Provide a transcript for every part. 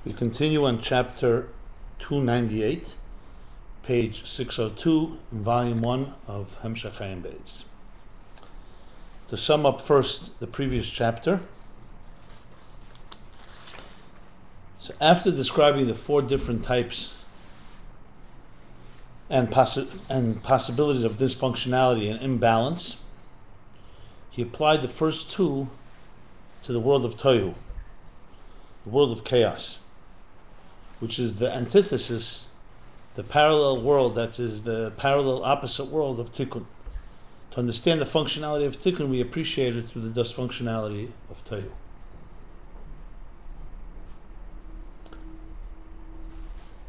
We continue on chapter 298, page 602, in volume 1 of Ayin Beis. To sum up first the previous chapter, so after describing the four different types and possibilities of dysfunctionality and imbalance, he applied the first two to the world of Tohu, the world of chaos, which is the antithesis, the parallel world, that is the parallel opposite world of Tikkun. To understand the functionality of Tikkun, we appreciate it through the dysfunctionality of Tohu.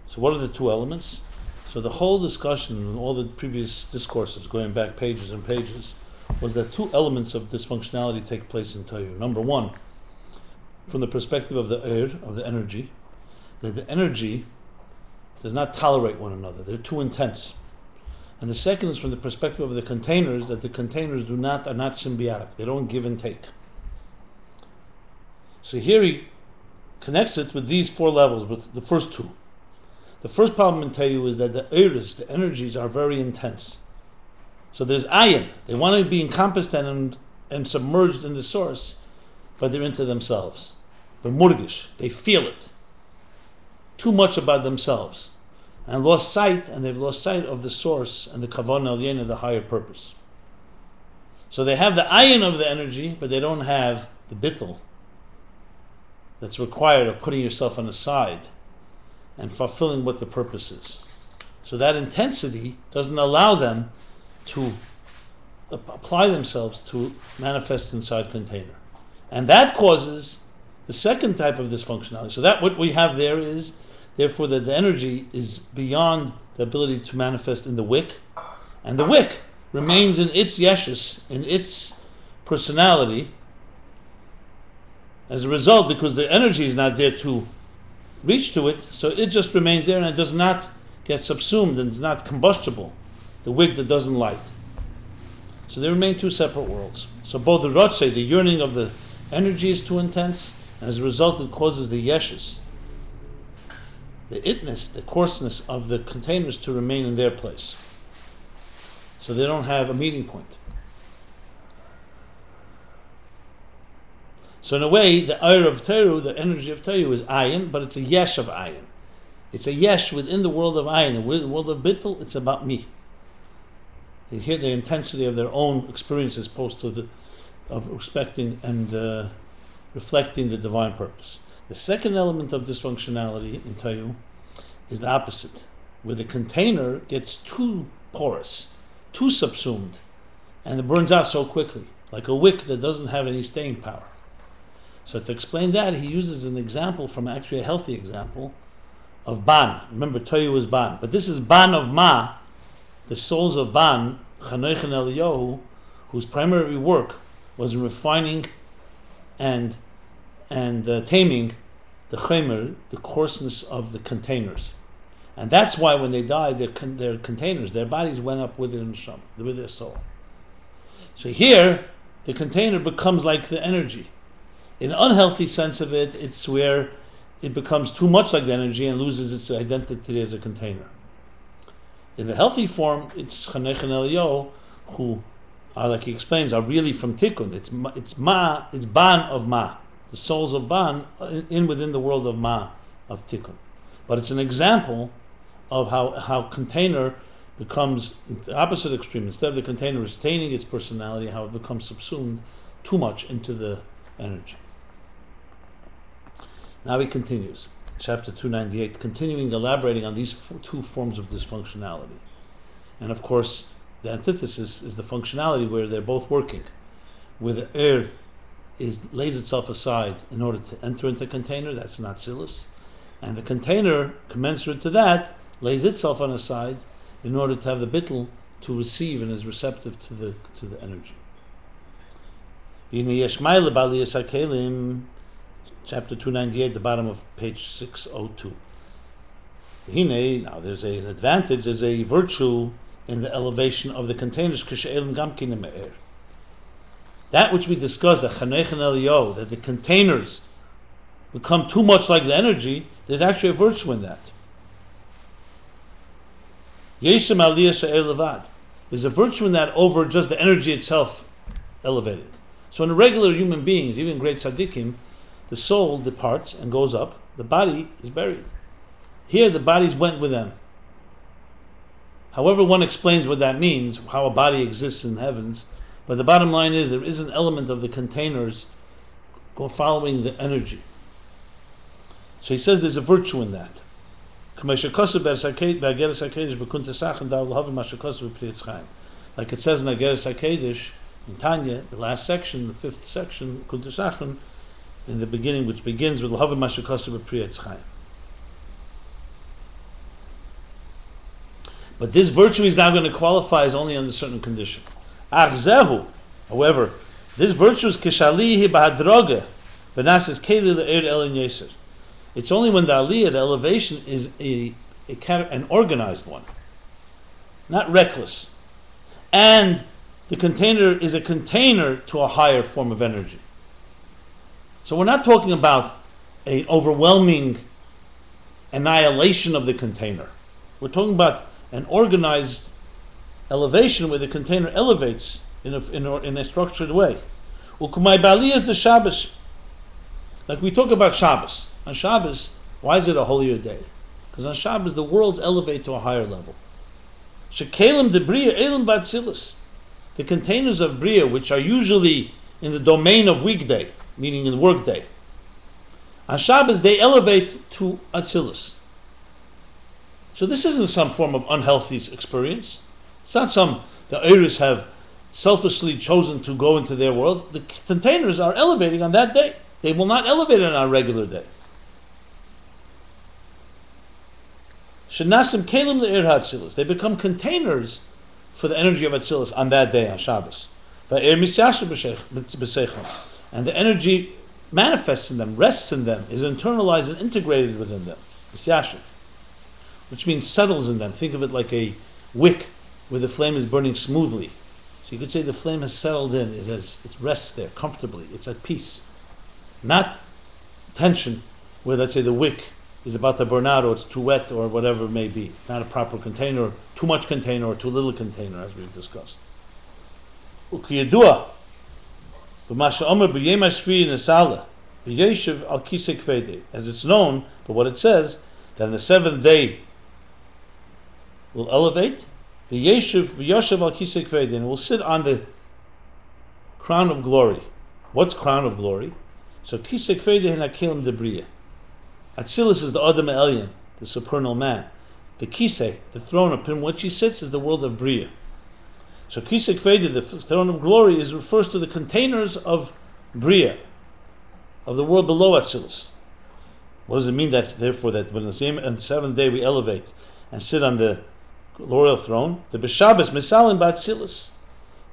So what are the two elements? So the whole discussion and all the previous discourses, going back pages and pages, was that two elements of dysfunctionality take place in Tohu. Number one, from the perspective of the of the energy, that the energy does not tolerate one another. They're too intense. And the second is from the perspective of the containers, that the containers are not symbiotic. They don't give and take. So here he connects it with these four levels, with the first two. The first problem in Tohu is that the energies are very intense. So there's ayin. They want to be encompassed and submerged in the source, but they're into themselves. They're murgish. They feel it. Too much about themselves. And they've lost sight of the source and the kavanah elyon, the higher purpose. So they have the ayin of the energy, but they don't have the bittul that's required of putting yourself on the side and fulfilling what the purpose is. So that intensity doesn't allow them to apply themselves to manifest inside container. And that causes the second type of dysfunctionality. So that what we have there is, therefore, that the energy is beyond the ability to manifest in the wick, and the wick remains in its yeshus, in its personality, as a result, because the energy is not there to reach to it, so it just remains there and it does not get subsumed and is not combustible, the wick that doesn't light. So they remain two separate worlds. So both the rotzeh, the yearning of the energy, is too intense, and as a result it causes the yeshus, the itness, the coarseness of the containers to remain in their place. So they don't have a meeting point. So in a way, the ayr of Tohu, the energy of Tohu, is ayin, but it's a yesh of ayin. It's a yesh within the world of ayin. The world of bittul, it's about me. They hear the intensity of their own experience as opposed to of respecting and reflecting the divine purpose. The second element of dysfunctionality in Tohu is the opposite, where the container gets too porous, too subsumed, and it burns out so quickly, like a wick that doesn't have any staying power. So to explain that, he uses an example from actually a healthy example of ban. Remember, Tohu is ban, but this is ban of ma, the souls of ban, Chanoch and Eliyahu, whose primary work was refining and taming the chemer, the coarseness of the containers. And that's why when they died, their containers, their bodies went up with their soul. So here, the container becomes like the energy. In an unhealthy sense of it, it's where it becomes too much like the energy and loses its identity as a container. In the healthy form, it's Chanoch and Eliyahu, who are, like he explains, are really from Tikkun. It's ban of ma, the souls of ban within the world of ma, of Tikkun. But it's an example of how container becomes the opposite extreme. Instead of the container retaining its personality, how it becomes subsumed too much into the energy. Now he continues, chapter 298, continuing elaborating on these two forms of dysfunctionality. And of course, the antithesis is the functionality where they're both working, where the air lays itself aside in order to enter into a container, that's an Atzilus, and the container, commensurate to that, lays itself on a side in order to have the bittul to receive and is receptive to the energy. Chapter 298, the bottom of page 602. Now there's an advantage, there's a virtue in the elevation of the containers. That which we discussed, the Chanoch and Eliyahu, that the containers become too much like the energy, there's actually a virtue in that. Yeshem aliyah she'er levad. There's a virtue in that over just the energy itself elevated. So in regular human beings, even great tzaddikim, the soul departs and goes up, the body is buried. Here the bodies went with them. However one explains what that means, how a body exists in heavens, but the bottom line is there is an element of the containers following the energy. So he says there's a virtue in that. Like it says in Ageres HaKedesh, in Tanya, the last section, the fifth section, in the beginning, which begins with L'havim Mashakasu B'Pri Etz Chaim. But this virtue is now going to qualify as only under certain condition. Achzehu, however, this virtue is Kishalihi B'Hadroge, V'Nasis Keli L'Eir Elin Yeser. It's only when the aliyah, the elevation, is an organized one, not reckless. And the container is a container to a higher form of energy. So we're not talking about an overwhelming annihilation of the container. We're talking about an organized elevation where the container elevates in a structured way. Ukumai Bali is the Shabbos. Like we talk about Shabbos. On Shabbos, why is it a holier day? Because on Shabbos the worlds elevate to a higher level. Shekelim de Beriyah elim b'Atzilus. The containers of Beriyah, which are usually in the domain of weekday, meaning in the workday, on Shabbos they elevate to Atzilus. So this isn't some form of unhealthy experience. It's not the Eiris have selfishly chosen to go into their world. The containers are elevating on that day. They will not elevate on our regular day. Shenasim kelim le'ir ha'atzilus. They become containers for the energy of Atzilus on that day, on Shabbos. And the energy manifests in them, rests in them, is internalized and integrated within them. Misyashiv, which means settles in them. Think of it like a wick where the flame is burning smoothly. So you could say the flame has settled in. It rests there comfortably. It's at peace. Not tension, where let's say the wick is about to burn out, or it's too wet, or whatever it may be. It's not a proper container, too much container, or too little container, as we've discussed. As it's known, but what it says, that on the seventh day will elevate, and it will sit on the crown of glory. What's crown of glory? So kisei kvedei hin hakelim de Beriyah. Atzilus is the Adam Elyon, the supernal man. The kisei, the throne upon which he sits, is the world of Beriyah. So kisei kvedei, the throne of glory, refers to the containers of Beriyah, of the world below Atzilus. What does it mean that therefore that when on the seventh day we elevate and sit on the royal throne, the B'Shabbos Misalim B'Atzilus,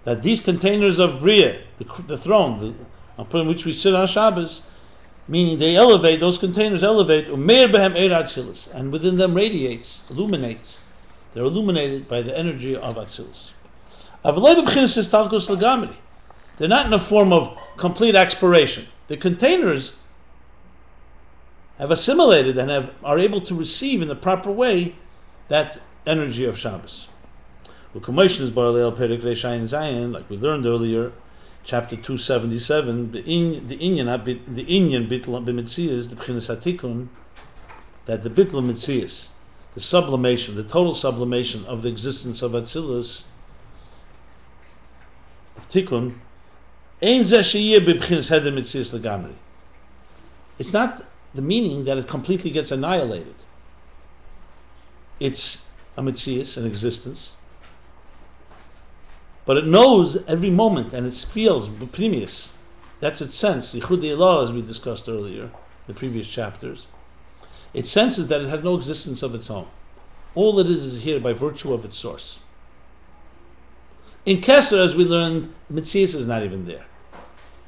that these containers of Beriyah, the throne, upon which we sit on Shabbos, meaning they elevate, those containers elevate, umeir behem eir Atzilus, and within them radiates, illuminates. They're illuminated by the energy of Atzilus. They're not in a form of complete expiration. The containers have assimilated and are able to receive in the proper way that energy of Shabbos. Like we learned earlier, chapter 277, the inyan bittul b'mitzias, the b'chinas hatikun, that the bittul mitzias, the sublimation, the total sublimation of the existence of Atzilus, of Tikkun, ein zeh sheyeh b'chinas heder mitzias legamri. It's not the meaning that it completely gets annihilated. It's a mitzias, an existence, but it knows every moment and it feels b'primius. That's its sense. Yichud Elah, as we discussed earlier, the previous chapters. It senses that it has no existence of its own. All it is here by virtue of its source. In Keser, as we learned, Mitzias is not even there.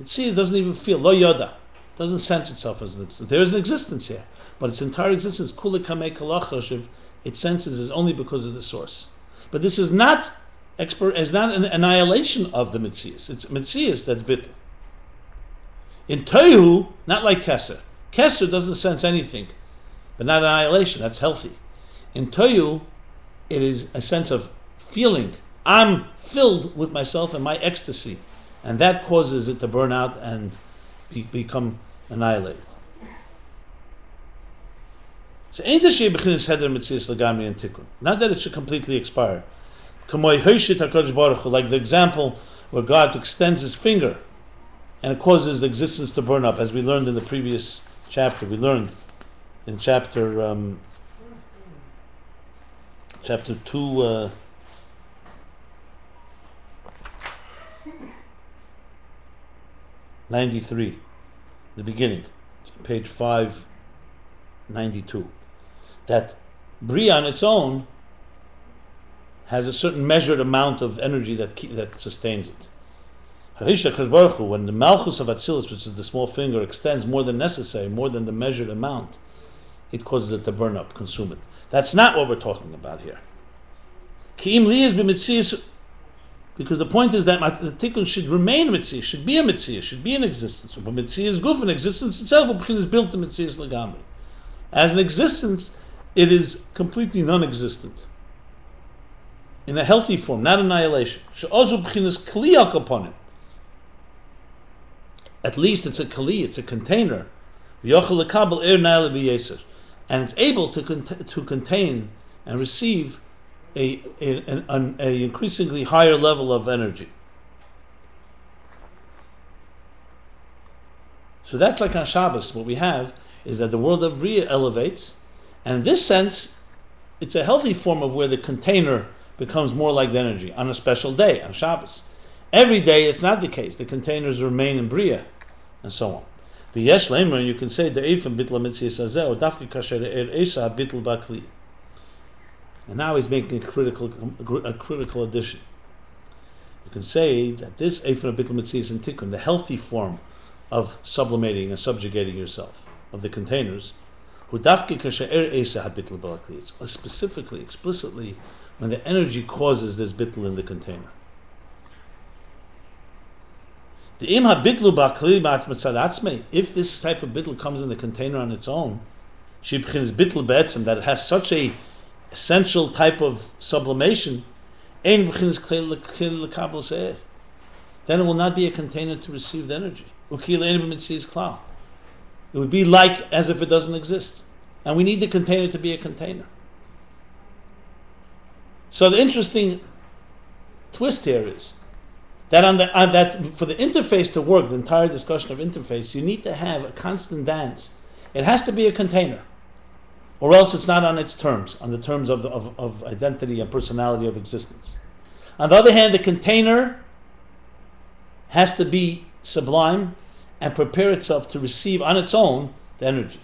Mitzias doesn't even feel, lo yoda, doesn't sense itself as an existence. There is an existence here, but its entire existence, kule kamei kalachashiv, it senses is only because of the source. But this is not an annihilation of the Mitzias. It's Mitzias that's bittul. In Tohu, not like Keser. Kesser doesn't sense anything, but not annihilation. That's healthy. In Tohu, it is a sense of feeling. I'm filled with myself and my ecstasy, and that causes it to burn out and become annihilated. So, not that it should completely expire. Like the example where God extends his finger and it causes the existence to burn up, as we learned in the previous chapter. We learned in chapter 2, 93, the beginning, page 592, that Beriyah on its own has a certain measured amount of energy that sustains it. When the Malchus of Atzilus, which is the small finger, extends more than necessary, more than the measured amount, it causes it to burn up, consume it. That's not what we're talking about here. Because the point is that the tikkun should remain a mitzvah, should be a mitzvah, should be in existence. But mitzvah is guf, and existence itself is built to mitzvah legamri. As an existence, it is completely non-existent. In a healthy form, not annihilation. At least it's a kli, it's a container. And it's able to contain and receive an increasingly higher level of energy. So that's like on Shabbos. What we have is that the world of Beriyah elevates, and in this sense, it's a healthy form of where the container becomes more like the energy on a special day, on Shabbos. Every day it's not the case. The containers remain in Beriyah, and so on. V'yesh leimer, you can say the eifim bittul mitzvah hazeh, or dafke kasher eisa bittul bakli. And now he's making a critical addition. You can say that this eifim bittul mitzvah is in tikkun, the healthy form of sublimating and subjugating yourself, of the containers, who dafke kasher eisa bittul bakli. It's specifically, explicitly, when the energy causes this bittul in the container. If this type of bittul comes in the container on its own, that it has such a essential type of sublimation, then it will not be a container to receive the energy. It would be like as if it doesn't exist. And we need the container to be a container. So the interesting twist here is that that for the interface to work, the entire discussion of interface, you need to have a constant dance. It has to be a container, or else it's not on its terms, on the terms of identity and personality of existence. On the other hand, the container has to be sublime and prepare itself to receive on its own the energy.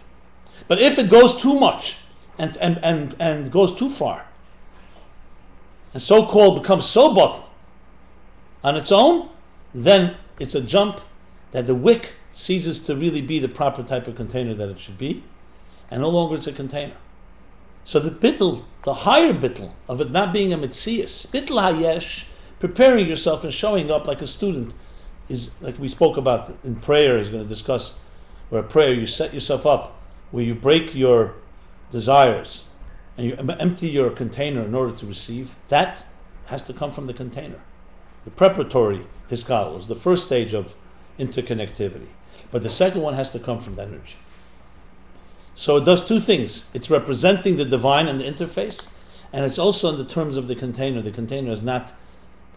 But if it goes too much and goes too far, and so-called becomes so bittul on its own, then it's a jump that the wick ceases to really be the proper type of container that it should be, and no longer it's a container. So the bittul, the higher bittul of it not being a mitzias, bittul hayesh, preparing yourself and showing up like a student, is like we spoke about in prayer, is going to discuss, where a prayer you set yourself up, where you break your desires and you empty your container in order to receive. That has to come from the container. The preparatory hiskal is the first stage of interconnectivity, but the second one has to come from the energy. So it does two things. It's representing the divine and the interface, and it's also in the terms of the container. The container is not,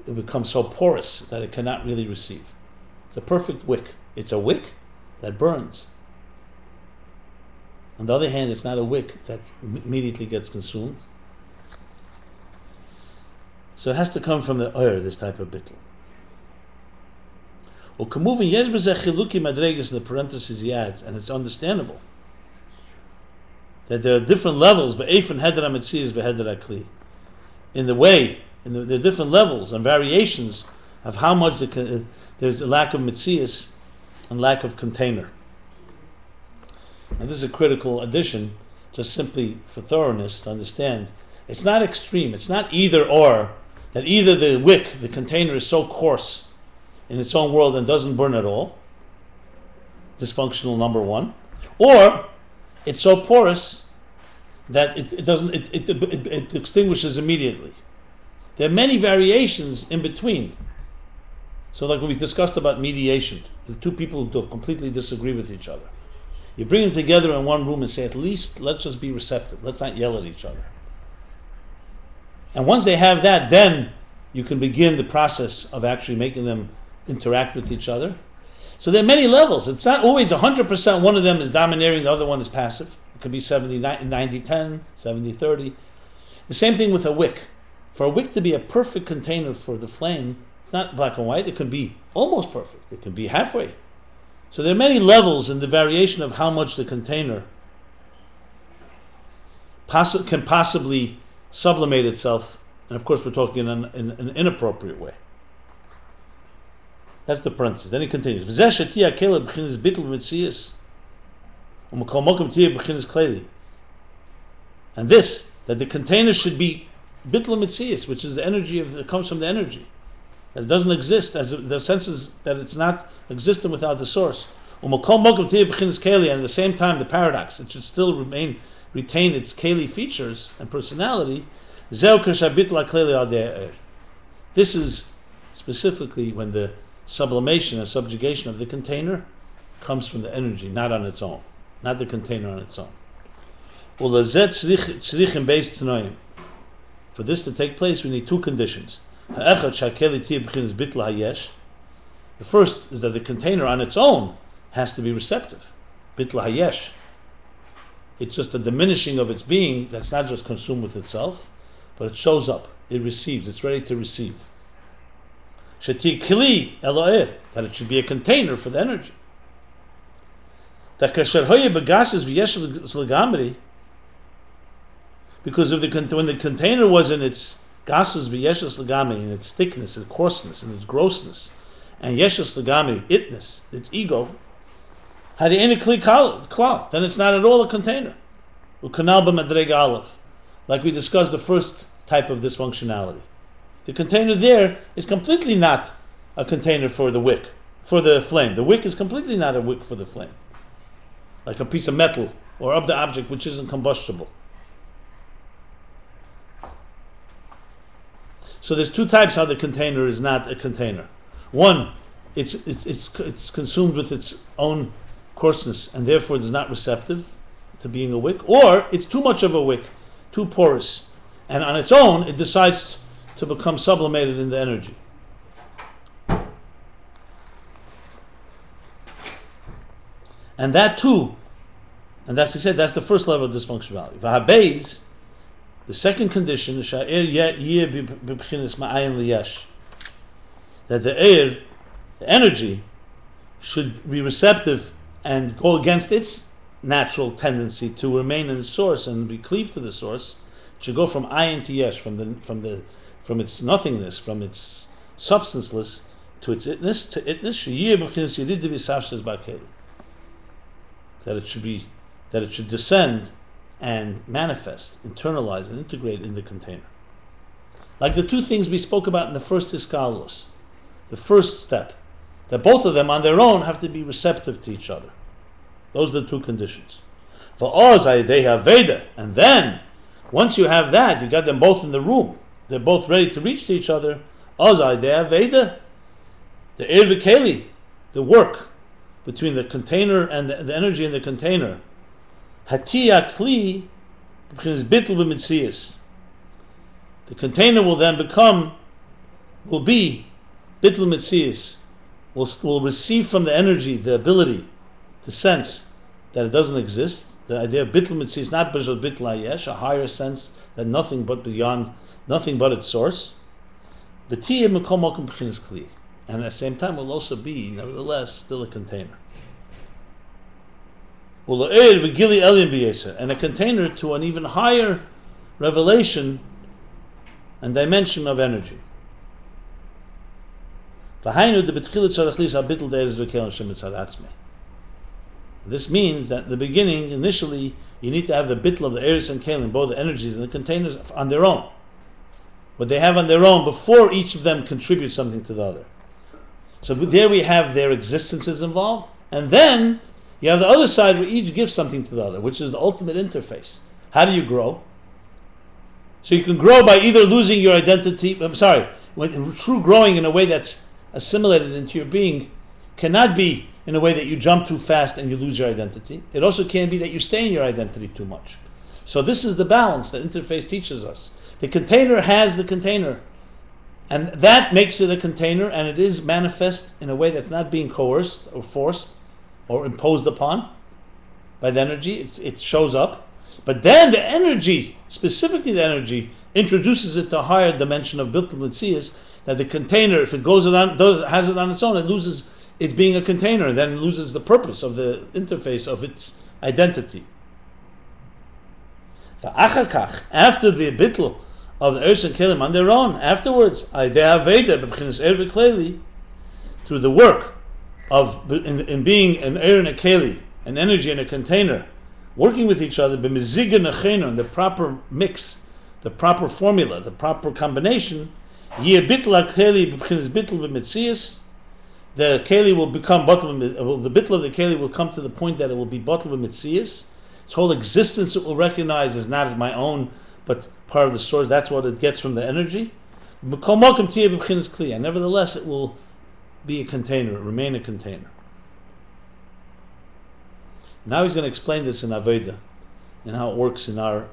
it becomes so porous that it cannot really receive. It's a perfect wick. It's a wick that burns. On the other hand, it's not a wick that immediately gets consumed. So it has to come from the oyer, this type of bittul. The parentheses he adds, and it's understandable that there are different levels, but in the way, there are different levels and variations of how much there's a lack of mitzias and lack of container. And this is a critical addition, just simply for thoroughness, to understand. It's not extreme. It's not either or, that either the wick, the container, is so coarse in its own world and doesn't burn at all, dysfunctional number one, or it's so porous that it extinguishes immediately. There are many variations in between. So like we discussed about mediation, the two people who completely disagree with each other. You bring them together in one room and say, at least let's just be receptive. Let's not yell at each other. And once they have that, then you can begin the process of actually making them interact with each other. So there are many levels. It's not always 100% one of them is domineering, the other one is passive. It could be 90-10, 70-30. The same thing with a wick. For a wick to be a perfect container for the flame, it's not black and white. It could be almost perfect. It could be halfway. So there are many levels in the variation of how much the container can possibly sublimate itself. And of course, we're talking in an inappropriate way. That's the parenthesis. Then he continues. And this, that the container should be bittul mitzias, which is the energy that comes from the energy. That it doesn't exist, as the sense is that it's not existent without the source. And at the same time, the paradox, it should still retain its keli features and personality. This is specifically when the sublimation and subjugation of the container comes from the energy, not on its own, not the container on its own. For this to take place, we need two conditions. The first is that the container on its own has to be receptive. Bittul hayesh. It's just a diminishing of its being that's not just consumed with itself, but it shows up, it receives, it's ready to receive. Sheti kli eloer, that it should be a container for the energy. Because if when the container was in its gasus v'yeshus legami, in its thickness, its coarseness, and its grossness, and yeshus legami, itness, its ego, had any kli klal, then it's not at all a container. Ukanal b'madreg aleph, like we discussed the first type of dysfunctionality. The container there is completely not a container for the wick, for the flame. The wick is completely not a wick for the flame, like a piece of metal or of the object which isn't combustible. So there's two types how the container is not a container. One, it's consumed with its own coarseness and therefore is not receptive to being a wick, or it's too much of a wick, too porous, and on its own it decides to become sublimated in the energy. And that too, and that's he said, that's the first level of dysfunctionality. Ayin Beis, the second condition is that the air, the energy, should be receptive and go against its natural tendency to remain in the source and be cleaved to the source. It should go from ayin to yesh, from its nothingness, from its substanceless to its itness, that it should descend and manifest, internalize and integrate in the container. Like the two things we spoke about in the first Atzilus, the first step, that both of them on their own have to be receptive to each other. Those are the two conditions. For Oz, they have Veda, and then once you have that, you got them both in the room, they're both ready to reach to each other. Oz, they have Veda, the Ir v'Keli, the work between the container and the energy in the container. Hatiya kli is bittul b'mitzias. The container will then be bittul mitzias, will receive from the energy the ability to sense that it doesn't exist. The idea of bittul mitzias, not b'shal bittul hayesh, a higher sense that nothing but beyond, nothing but its source. The tiyah mekom mokum b'chinas kli, and at the same time will also be, nevertheless, still a container. And a container to an even higher revelation and dimension of energy. This means that in the beginning, initially, you need to have the bittul of the eris and kelim, both the energies and the containers on their own. What they have on their own before each of them contributes something to the other. So there we have their existences involved, and then You have the other side where each gives something to the other, which is the ultimate interface. How do you grow? So you can grow by either losing your identity. True growing in a way that's assimilated into your being cannot be in a way that you jump too fast and you lose your identity. It also can't be that you stay in your identity too much. So this is the balance that interface teaches us. The container has the container, and that makes it a container, and it is manifest in a way that's not being coerced or forced or imposed upon by the energy. It shows up. But then the energy, specifically the energy, introduces it to a higher dimension of bittul mitzias, that the container, if it has it on its own, it loses its being a container, then loses the purpose of the interface of its identity. After the bittul of the eretz and kelim on their own, afterwards, through the work of in being an er and a keli, an energy and a container, working with each other, in the proper mix, the proper formula, the proper combination, the keli will become the bittul of the keli will come to the point that it will be bittul b'mitzias. Its whole existence it will recognize as not as my own, but part of the source. That's what it gets from the energy. And nevertheless, it will be a container, remain a container. Now he's going to explain this in Avodah, and how it works in our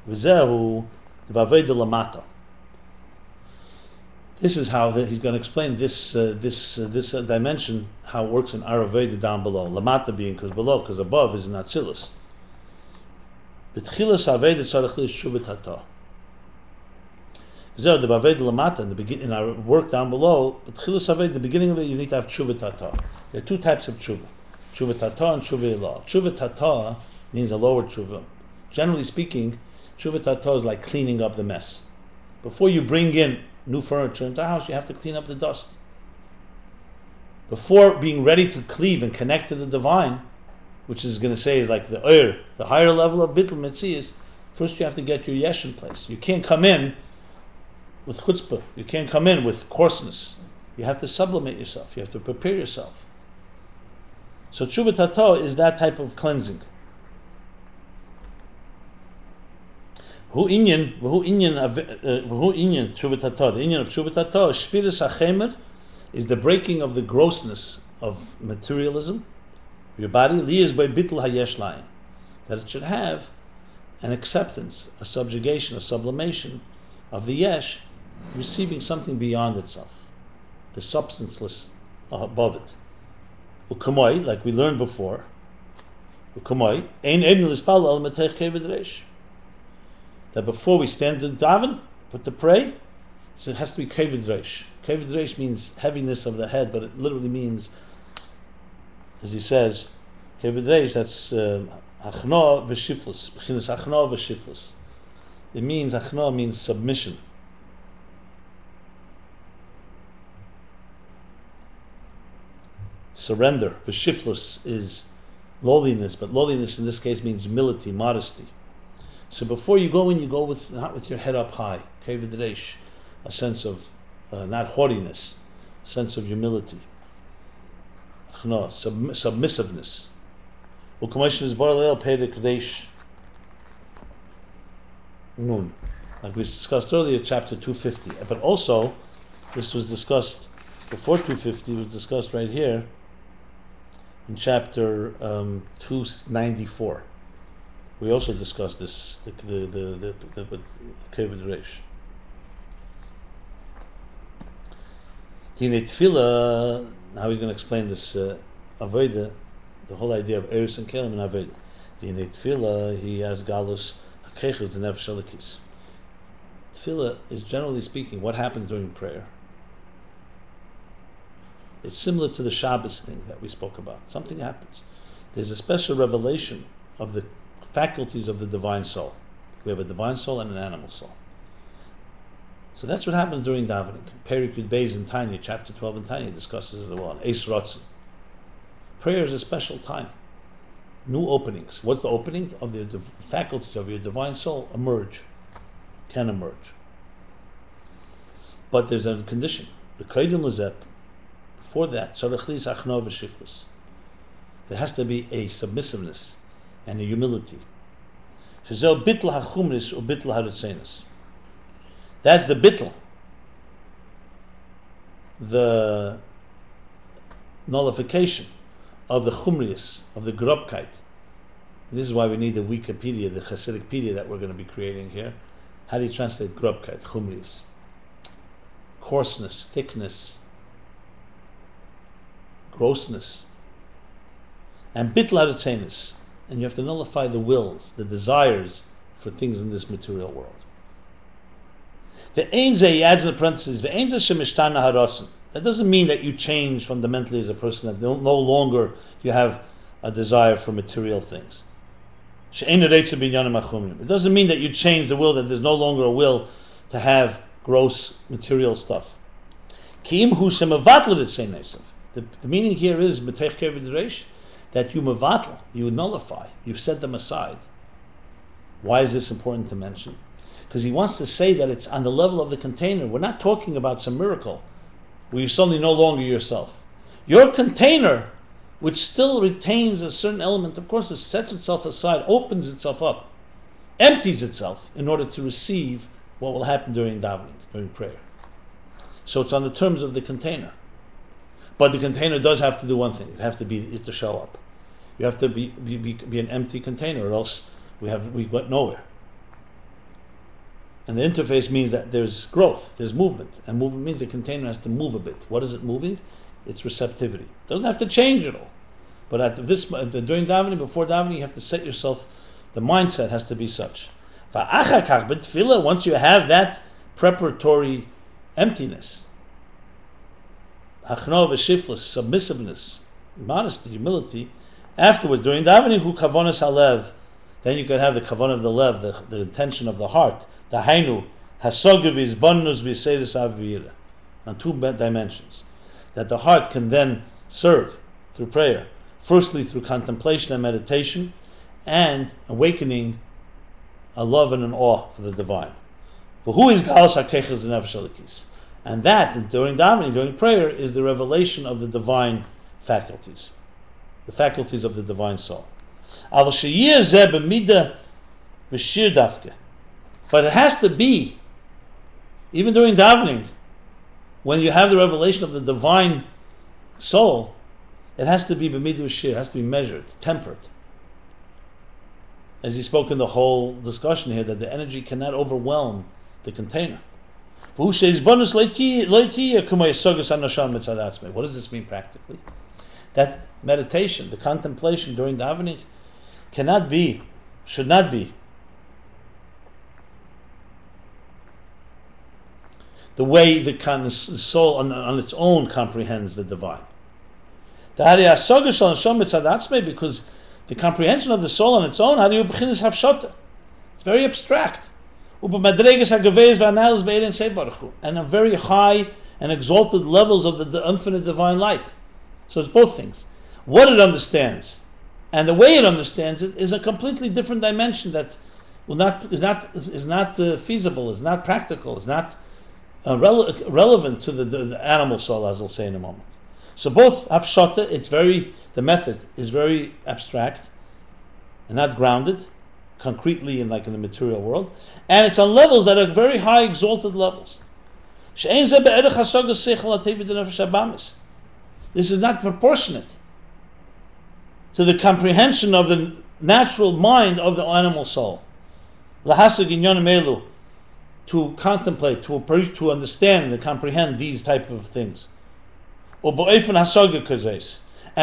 V'zehu Avodah Lamata. This is how he's going to explain this dimension, how it works in our Avodah down below. Lamata being because above is in Atzilus. B'tchilas Avodah tzarich l'shuvat hatah. V'zehu the Avodah Lamata in our work down below. B'tchilas Avodah, the beginning of it, you need to have shuvat hatah. There are two types of tshuva. Tshuva tata and tshuva ilah. Tshuva tata means a lower tshuva. Generally speaking, tshuva tata is like cleaning up the mess. Before you bring in new furniture into a house, you have to clean up the dust. Before being ready to cleave and connect to the divine, which is going to say is like the higher level of bittul mitzias, first you have to get your yesh in place. You can't come in with chutzpah. You can't come in with coarseness. You have to sublimate yourself. You have to prepare yourself. So tshuva tata is that type of cleansing. Who inyan tshuva tata? The inyan of tshuva tata, shviras hachemer, is the breaking of the grossness of materialism, your body. Li is by bittul hayesh layin, that it should have an acceptance, a subjugation, a sublimation of the yesh, receiving something beyond itself, the substanceless above it. Ukamoi, like we learned before, Ukamoi, ein ebn lispal al matech kevid reish. That before we stand to daven, but to pray, so it has to be kevid reish. Kevid reish means heaviness of the head, but it literally means, as he says, kevid reish, that's achna v'shiflus, b'chinas achna v'shiflus. It means, achna means submission. Surrender. V'shiflus is lowliness, but lowliness in this case means humility, modesty. So before you go in, you go not with your head up high, kevid reish, a sense of not haughtiness, a sense of humility, submissiveness. U'kamashon is bar leil peirik reish nun, like we discussed earlier, chapter 250. But also, this was discussed before 250. It was discussed right here in chapter 294. We also discussed this, the Kevid Reish. Tine Tefillah, now he's going to explain this Avodah, the whole idea of Eretz and Kelim and Avodah. Tine Tefillah, he has Galus HaKechus, the Nefesh Elikis. Tefillah is, generally speaking, what happens during prayer. It's similar to the Shabbos thing that we spoke about. Something happens. There's a special revelation of the faculties of the divine soul. We have a divine soul and an animal soul. So that's what happens during davening. Ayin Beis in Tanya, chapter 12 in Tanya, discusses it all. Eis Rotzen. Prayer is a special time. New openings. What's the openings? Of the faculties of your divine soul can emerge. But there's a condition. The Kodim Lezep, before that, There has to be a submissiveness and a humility. Shezel bittul hachumris or bittul haritzenis. That's the bittul, the nullification of the chumrius, of the grobkeit. This is why we need the Wikipedia, the Hasidicpedia that we're going to be creating here. How do you translate grobkeit, chumrius? Coarseness, thickness, grossness. And bittul haritzenis. And you have to nullify the wills, the desires for things in this material world. The he adds in the parentheses, that doesn't mean that you change fundamentally as a person, that no longer do you have a desire for material things. It doesn't mean that you change the will, that there's no longer a will to have gross material stuff. The meaning here is that you mevatl, you nullify, you set them aside. Why is this important to mention? Because he wants to say that it's on the level of the container. We're not talking about some miracle where you're suddenly no longer yourself. Your container, which still retains a certain element, of course, it sets itself aside, opens itself up, empties itself in order to receive what will happen during davening, during prayer. So it's on the terms of the container. But the container does have to do one thing. It has to be to show up. You have to be an empty container, or else we went nowhere. And the interface means that there's growth, there's movement. And movement means the container has to move a bit. What is it moving? It's receptivity. It doesn't have to change at all. But during davening, before davening, you have to set yourself, the mindset has to be such. Once you have that preparatory emptiness, hachnov v'shiflus, submissiveness, modesty, humility, afterwards, during davening, hu kavonas halev, then you can have the kavanah of the lev, the intention of the heart, the hainu, hasogav izbonnus v'seres avira, on two dimensions. That the heart can then serve through prayer. Firstly, through contemplation and meditation, and awakening a love and an awe for the divine. For who is galas hakechas and nefesh elikis? And that, during davening, during prayer, is the revelation of the divine faculties, the faculties of the divine soul. But it has to be, even during davening, when you have the revelation of the divine soul, it has to be b'midah shir, it has to be measured, tempered. As he spoke in the whole discussion here, that the energy cannot overwhelm the container. What does this mean practically? That meditation, the contemplation during davening, cannot be, should not be, the way the soul on its own comprehends the divine. Because the comprehension of the soul on its own, it's very abstract. And on very high and exalted levels of the infinite divine light. So it's both things. What it understands and the way it understands it is a completely different dimension that is not feasible, is not practical, is not relevant to the animal soul, as we'll say in a moment. So both hafshata, the method is very abstract and not grounded concretely in the material world, and it's on levels that are very high, exalted levels. This is not proportionate to the comprehension of the natural mind of the animal soul. To contemplate, to understand and comprehend these type of things. And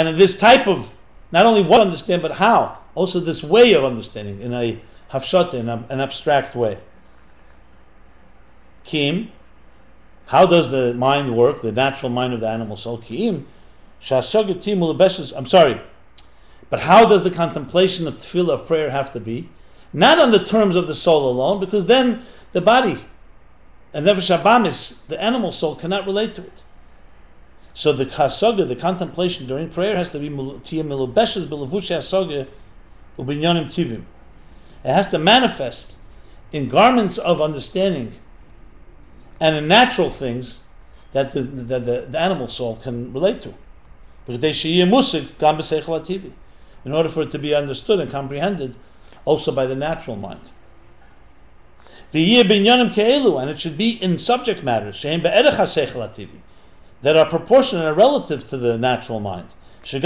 in this type of, not only what understand, but how, also this way of understanding in a hafshata, in an abstract way. Kim, how does the mind work, the natural mind of the animal soul? Kim, I'm sorry, but how does the contemplation of tefillah, of prayer, have to be? Not on the terms of the soul alone, because then the body, and nefesh habamis, the animal soul, cannot relate to it. So the chasaga, the contemplation during prayer, has to be tia milubeshes b'levushei hasaga u'binyanim tivim. It has to manifest in garments of understanding and in natural things that the animal soul can relate to. In order for it to be understood and comprehended also by the natural mind. And it should be in subject matters that are proportionate and relative to the natural mind, so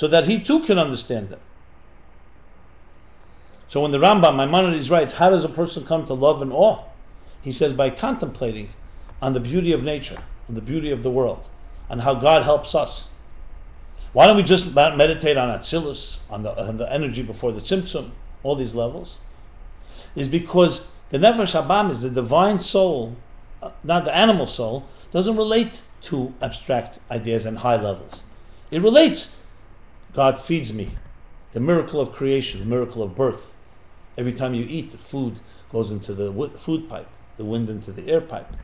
that he too can understand them. So when the Rambam Maimonides writes, how does a person come to love and awe? He says by contemplating on the beauty of nature, on the beauty of the world, and how God helps us. Why don't we just meditate on Atzilus, on the energy before the subsumed, all these levels? Is because the Nefesh Habamis, the divine soul, not the animal soul, doesn't relate to abstract ideas and high levels. It relates, God feeds me, the miracle of creation, the miracle of birth. Every time you eat, the food goes into the food pipe, the wind into the air pipe.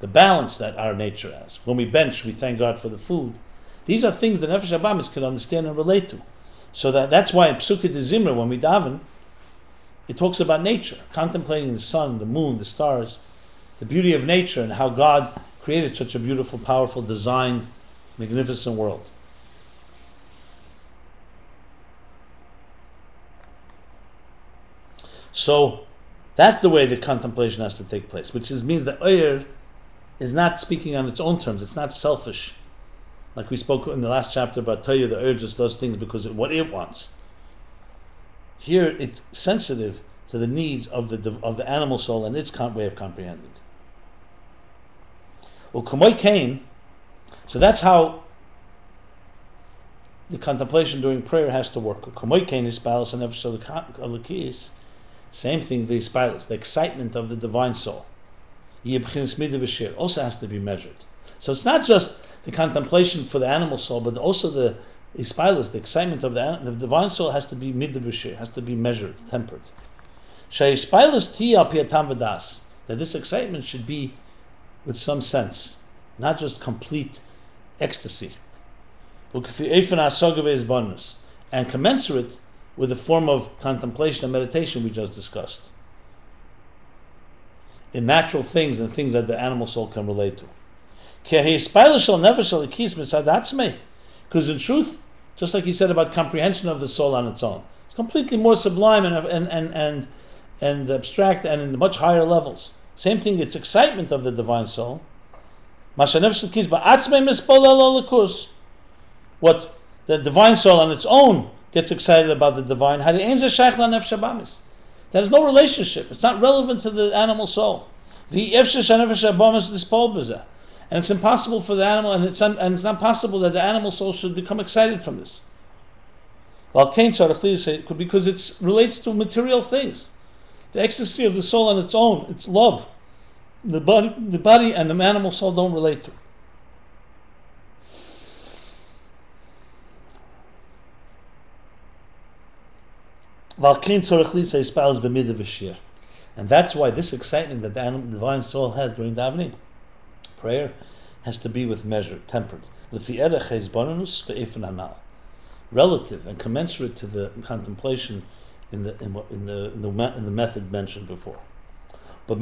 The balance that our nature has. When we bench, we thank God for the food. These are things that Nefesh Habamis can understand and relate to. So that's why in Psukei de Zimra, when we daven, it talks about nature, contemplating the sun, the moon, the stars, the beauty of nature, and how God created such a beautiful, powerful, designed, magnificent world. So that's the way the contemplation has to take place, which means that Oyer is not speaking on its own terms. It's not selfish. Like we spoke in the last chapter about Tohu, the Oyer just does things because of what it wants. Here it's sensitive to the needs of the animal soul and its way of comprehending. Well, Kamoy Kain, so that's how the contemplation during prayer has to work. Kamoy Kain is Spalus and Nefesh Elokis. Same thing, the Spalus, the excitement of the divine soul. Also has to be measured. So it's not just the contemplation for the animal soul, but also the Spalus, the excitement of the divine soul has to be midah, has to be measured, tempered. That this excitement should be with some sense, not just complete ecstasy. And commensurate with the form of contemplation and meditation we just discussed. In natural things and things that the animal soul can relate to. Because in truth, just like he said about comprehension of the soul on its own, it's completely more sublime and abstract and in much higher levels. Same thing, it's excitement of the divine soul. What the divine soul on its own gets excited about the divine. That is no relationship. It's not relevant to the animal soul. And it's impossible for the animal, and it's not possible that the animal soul should become excited from this. Because it relates to material things. The ecstasy of the soul on its own, it's love. The body and the animal soul don't relate to. And that's why this excitement that the divine soul has during davening, prayer, has to be with measure, tempered. Relative and commensurate to the contemplation in the method mentioned before. And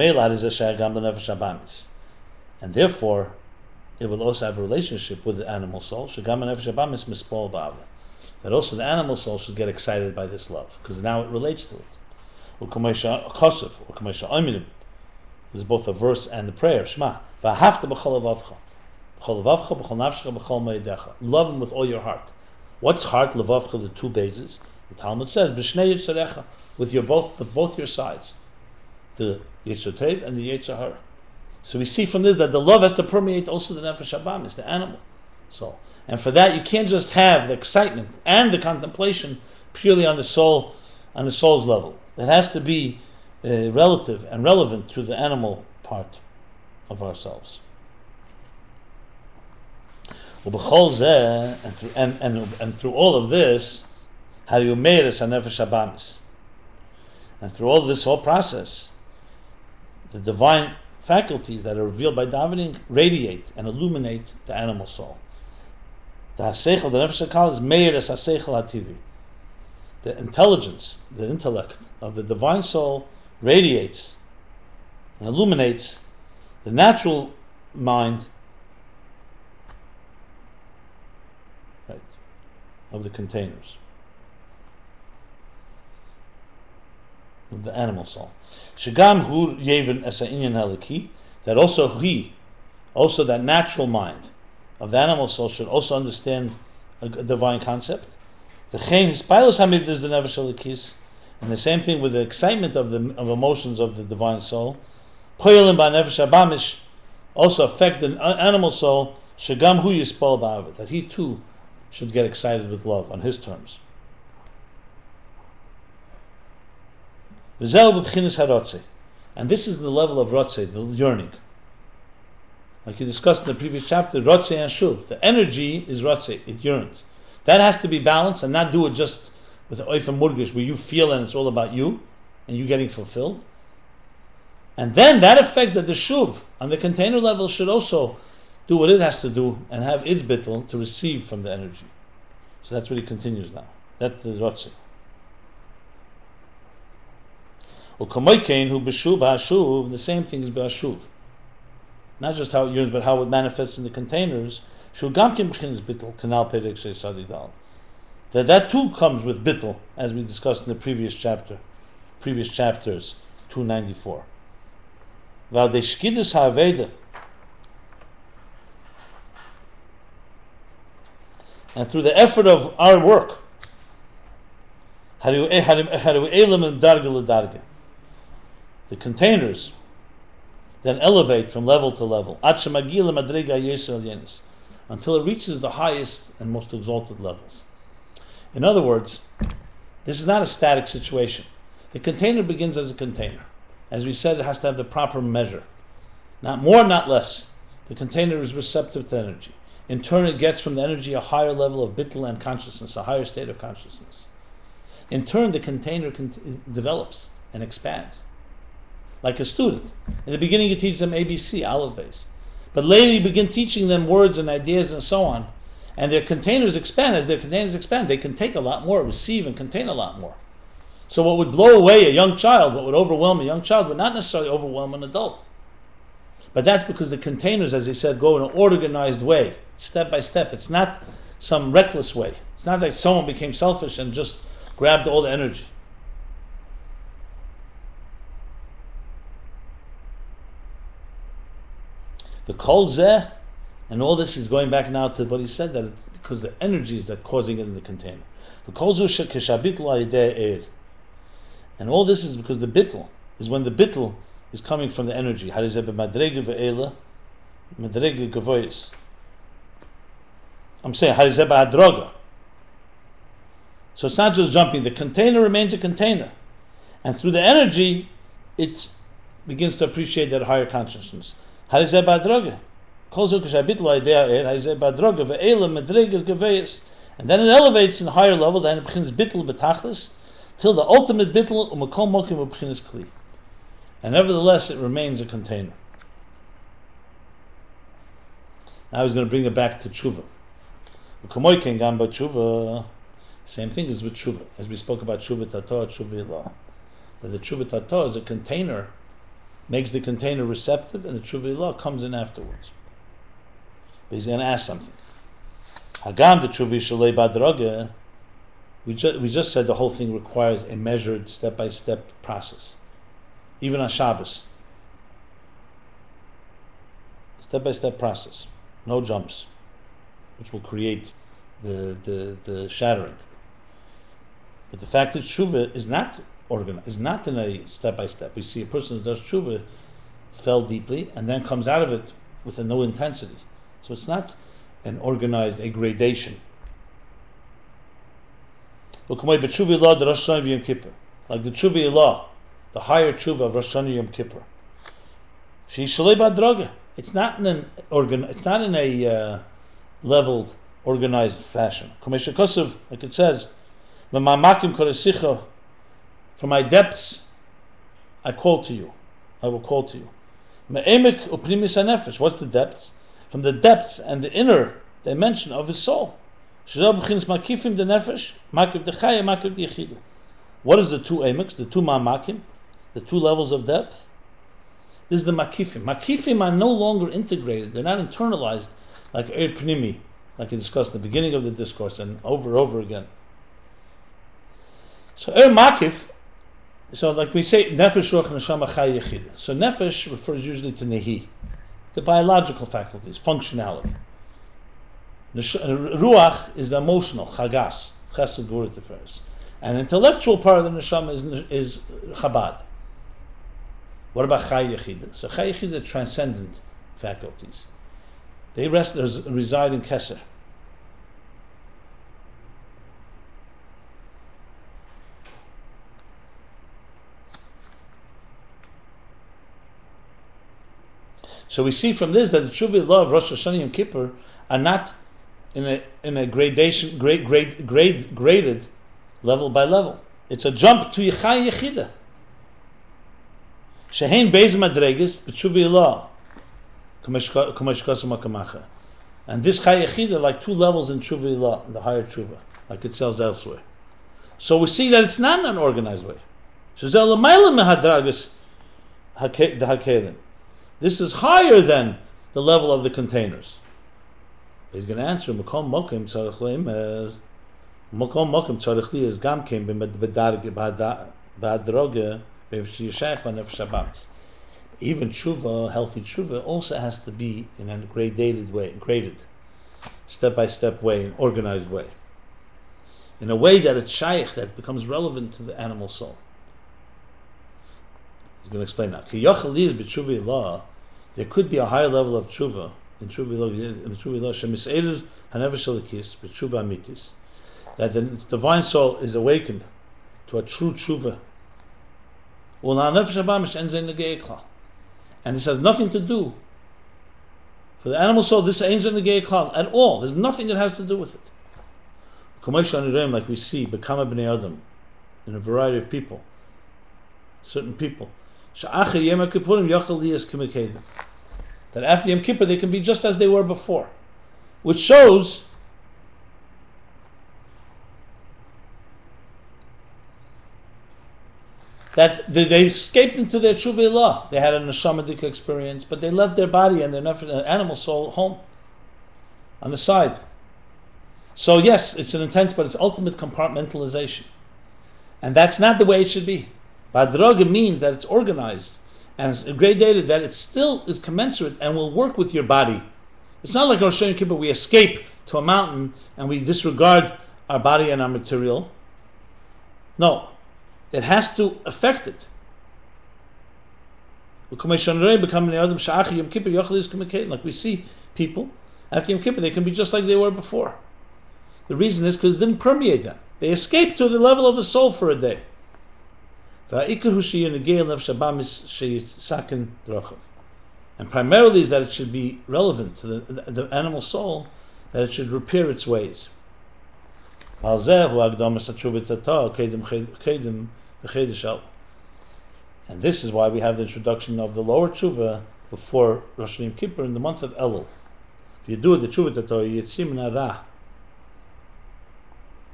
therefore, it will also have a relationship with the animal soul. That also the animal soul should get excited by this love, because now it relates to it. There's both a verse and the prayer. Shema. Love him with all your heart. What's heart? Levavcha, the two bases. The Talmud says, with both your sides, the Yetzer Tov and the Yetzer Hara. So we see from this that the love has to permeate also the Nefesh Habamis, the animal soul. And for that, you can't just have the excitement and the contemplation purely on the soul's level. It has to be relative and relevant to the animal part of ourselves. And through all of this, and through all this whole process, the divine faculties that are revealed by davening radiate and illuminate the animal soul. The haseichel, the nefesh hakal, is meir es haseichel hativi. The intelligence, the intellect of the divine soul radiates and illuminates the natural mind of the containers, of the animal soul. Shagam hu yevin as inyan halaki, that also that natural mind of the animal soul should also understand a divine concept. V'chein hispailos hamidus the nefesh halakis, and the same thing with the excitement of emotions of the divine soul. Poyelim ba nefesh habamish also affect the animal soul. Shagam hu yispal ba'avet, that he too should get excited with love on his terms. V'zel b'bchinas harotze, and this is the level of rotze, the yearning. Like you discussed in the previous chapter, rotze and shuv, the energy is rotze, it yearns. That has to be balanced and not do it just with oif and murgish, where you feel and it's all about you and you getting fulfilled. And then that affects that the shuv on the container level should also do what it has to do and have its bittul to receive from the energy. So that's what he continues now. That's the rotze. U'kamoikein hu b'shuv ha'shuv, the same thing is b'ashuv. Not just how it yearns, but how it manifests in the containers. Shu gamkin b'chinas bittul kanal perek shei sadidal. That too comes with bittul, as we discussed in the previous chapters, 294. Val de shkidus ha'aveda, and through the effort of our work, the containers then elevate from level to level until it reaches the highest and most exalted levels. In other words, this is not a static situation. The container begins as a container. As we said, it has to have the proper measure. Not more, not less. The container is receptive to energy. In turn, it gets from the energy a higher level of bittul and consciousness, a higher state of consciousness. In turn, the container develops and expands. Like a student. In the beginning, you teach them ABC, Aleph Beis. But later, you begin teaching them words and ideas and so on. And their containers expand. As their containers expand, they can take a lot more, receive and contain a lot more. So what would blow away a young child, what would overwhelm a young child, would not necessarily overwhelm an adult. But that's because the containers, as he said, go in an organized way, step by step. It's not some reckless way. It's not like someone became selfish and just grabbed all the energy. The kol zeh, and all this is going back now to what he said, that it's because the energy is that causing it in the container. The kol zeh keshabitl al-yedei eir. And all this is because the bittul is when the bittul is coming from the energy. I'm saying, so it's not just jumping. The container remains a container. And through the energy, it begins to appreciate that higher consciousness. And then it elevates in higher levels, till the ultimate bittul, and nevertheless it remains a container. Now he's going to bring it back to tshuva. Same thing is with tshuva, as we spoke about tshuva tato, tshuva ilah. That the tshuva tato is a container, makes the container receptive, and the tshuva ilah comes in afterwards. But he's going to ask something. Hagam the tshuva shalei badraga. We just said the whole thing requires a measured, step-by-step process. Even on Shabbos. Step-by-step process. No jumps, which will create the shattering. But the fact that tshuva is not organized, is not in a step-by-step. We see a person who does tshuva fell deeply and then comes out of it with a no intensity. So it's not an organized, a gradation. Like the tshuva ilah, the higher tshuva of Rosh Hashanah Yom Kippur. It's not in a leveled, organized fashion. Like it says, from my depths, I call to you. I will call to you. What's the depths? From the depths and the inner dimension of his soul. What is the two emics, the two ma'amakim, the two levels of depth? This is the makifim. Makifim are no longer integrated. They're not internalized like eir pnimi, like he discussed in the beginning of the discourse and over again. So makif, so like we say, nefesh, ruach, neshama, chay, yechida. So nefesh refers usually to nehi, the biological faculties, functionality. Ruach is the emotional, chagas, chesed, gvura, tiferes. And intellectual part of the neshama is chabad. What about chay, yechida? So chay, yechida are transcendent faculties. They reside in keser. So we see from this that the Tshuva law of Rosh Hashanah and Kippur are not in a gradation, graded level by level. It's a jump to Yechai Yechida. Shehein Beis Madreges b'Tshuva law, and this Chai Yechida like two levels in Tshuva law, the higher Tshuva, like it says elsewhere. So we see that it's not in an organized way. Shezel L'mayla Mehadrages the Hakelim. This is higher than the level of the containers. He's going to answer, Makom Mokim Tzarech Leimer. Makom Mokim Tzarech Li is Gamkim B'Adroge B'Yishayach V'Nefesh HaBamis. Even tshuva, healthy tshuva, also has to be in a graded, step-by-step way, an organized way. In a way that it's shaykh, that becomes relevant to the animal soul. He's going to explain now. There could be a higher level of tshuva in tshuva that the divine soul is awakened to a true tshuva. And this has nothing to do for the animal soul. This ain't at all. There's nothing that has to do with it. Like we see, become a bnei adam in a variety of people, certain people. That after Yom Kippur they can be just as they were before, which shows that they escaped into their tshuva law. They had a neshamadika experience, but they left their body and their animal soul home on the side. So yes, it's an intense, but it's ultimate compartmentalization, and that's not the way it should be. Badroga means that it's organized and it's gradated, that it still is commensurate and will work with your body. It's not like Rosh Hashanah Kippur, we escape to a mountain and we disregard our body and our material. No, it has to affect it. Like we see people, after Yom Kippur, they can be just like they were before. The reason is because it didn't permeate them. They escaped to the level of the soul for a day. And primarily is that it should be relevant to the animal soul, that it should repair its ways. And this is why we have the introduction of the lower tshuva before Rosh Hashanah Kippur in the month of Elul. If you do the tshuva tato, yitzim ra.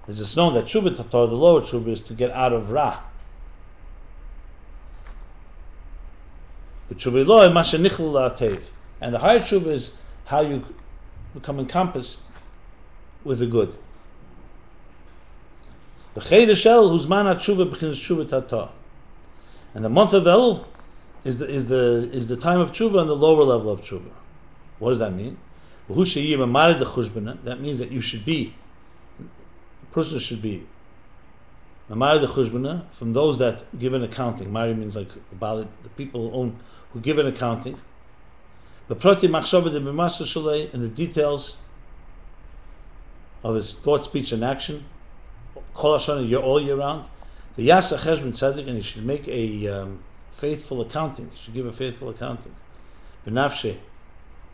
It's known that tshuva tato, the lower tshuva, is to get out of ra. And the higher tshuva is how you become encompassed with the good. And the month of El is the time of tshuva and the lower level of tshuva. What does that mean? That means that you should be, a person should be from those that give an accounting. Mari means like the people who give an accounting. In the details of his thought, speech, and action, all year round. And he should make a faithful accounting. He should give a faithful accounting. Benafshe,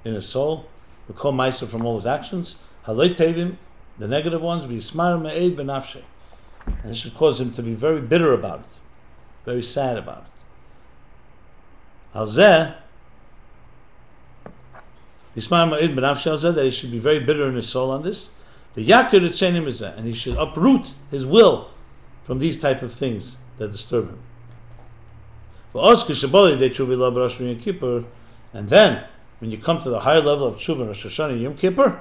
in his soul, from all his actions. The negative ones. And this should cause him to be very bitter about it, very sad about it. That he should be very bitter in his soul on this. And he should uproot his will from these type of things that disturb him. And then, when you come to the higher level of tshuva, Rosh Hashanah, Yom Kippur,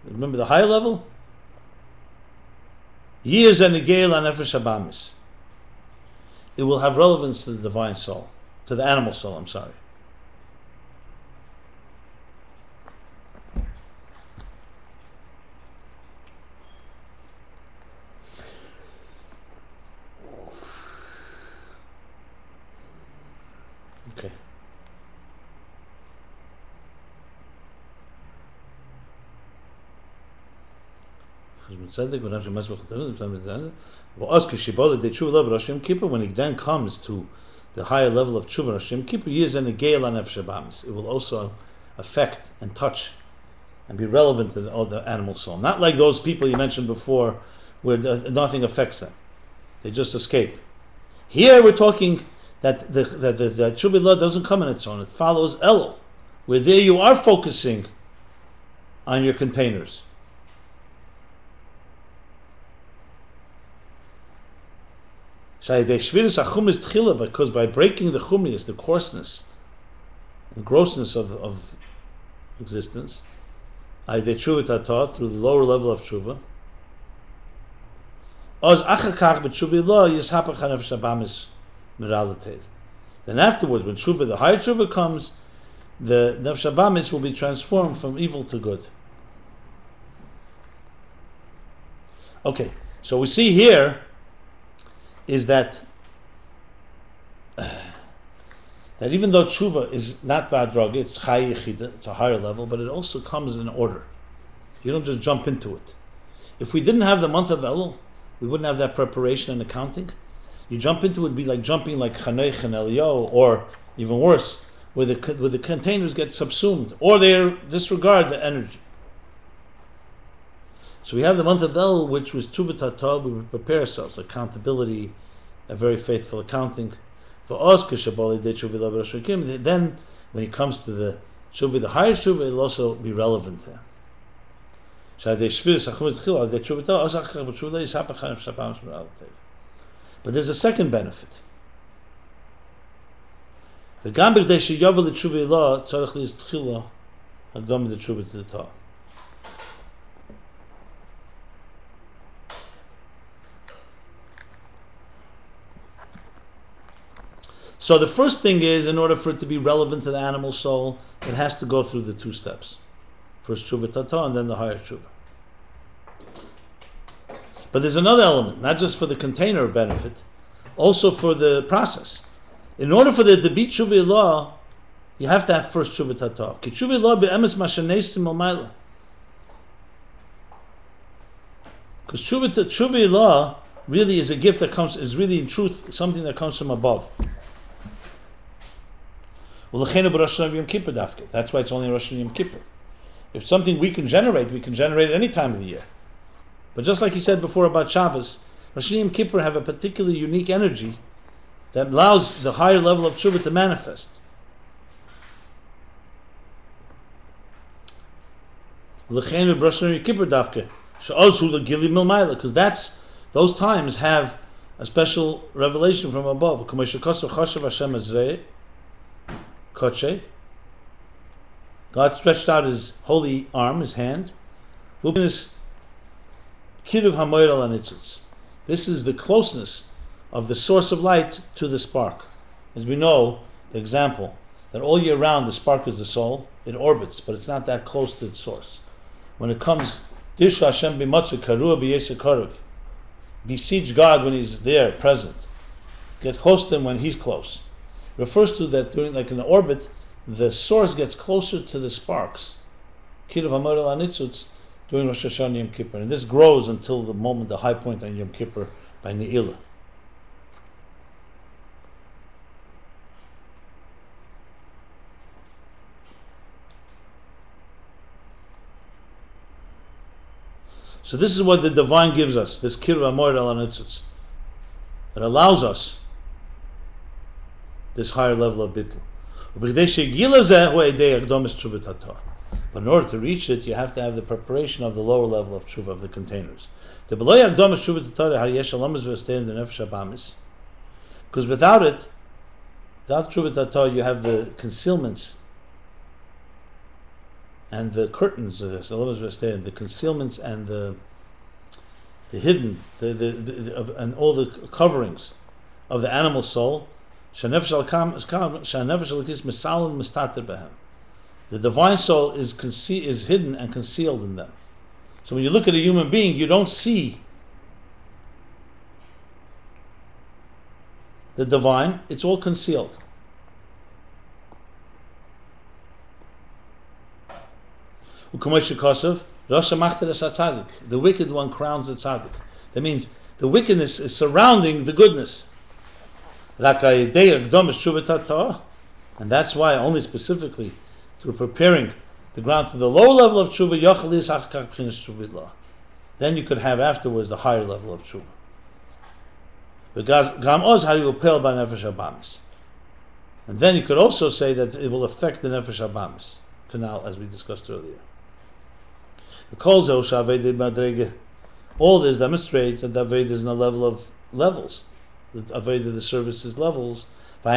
Remember the higher level? Years and Negeil and Nefesh Habamis. It will have relevance to the divine soul, to the animal soul, I'm sorry. Okay. When he then comes to the higher level of tshuva Rosh Kippur, it will also affect and touch and be relevant to the animal soul. Not like those people you mentioned before where nothing affects them. They just escape. Here we're talking that the tshuva doesn't come in its own. It follows Elul, where there you are focusing on your containers. Because by breaking the chumrius, the coarseness, the grossness of existence, through the lower level of tshuva, then afterwards, when tshuva, the higher tshuva comes, the nefesh habamis will be transformed from evil to good. Okay, so we see here is that even though tshuva is not ba'adraga, it's chay yechida, it's a higher level, but it also comes in order. You don't just jump into it. If we didn't have the month of Elul, we wouldn't have that preparation and accounting. You jump into it, would be like jumping like Chanoch and Eliyahu, or even worse, where the containers get subsumed, or they disregard the energy. So we have the month of Elul, which was Tshuva Tata. We would prepare ourselves, accountability, a very faithful accounting. For us, then when it comes to the Tshuva, the higher Tshuva, it will also be relevant there. But there's a second benefit. So the first thing is, in order for it to be relevant to the animal soul, it has to go through the two steps. First tshuva tata, and then the higher tshuva. But there's another element, not just for the container benefit, also for the process. In order for there to be tshuva ilah, you have to have first tshuva tata. Ki tshuva ilah be'emes mashanesim al-maila. Because tshuva ilah really is a gift that comes, is really in truth something that comes from above. That's why it's only Rosh Hashanah Yom Kippur. If something we can generate it any time of the year. But just like he said before about Shabbos, Rosh Hashanah Yom Kippur have a particularly unique energy that allows the higher level of tshuva to manifest. Because those times have a special revelation from above. God stretched out his holy arm, his hand. This is the closeness of the source of light to the spark. As we know, the example, that all year round the spark is the soul, it orbits, but it's not that close to its source. When it comes, beseech God when he's there, present. Get close to him when he's close. Refers to that during, like in the orbit, the source gets closer to the sparks. Kiruv HaMoed al HaNitzutz during Rosh Hashanah Yom Kippur. And this grows until the moment, the high point on Yom Kippur by Ne'ilah. So this is what the divine gives us, this Kiruv HaMoed al HaNitzutz. It allows us this higher level of bittul. But in order to reach it, you have to have the preparation of the lower level of tshuva, of the containers. Because without it, without tshuva tata, you have the concealments and the curtains, the concealments and the hidden, and all the coverings of the animal soul, the divine soul is hidden and concealed in them. So when you look at a human being, you don't see the divine, it's all concealed. The wicked one crowns the tzaddik. That means the wickedness is surrounding the goodness. And that's why only specifically through preparing the ground to the lower level of tshuva, then you could have afterwards the higher level of tshuva. And then you could also say that it will affect the nefesh habamis canal, as we discussed earlier. All this demonstrates that the Aveda is in a level of levels. The Aveda, the service is levels. It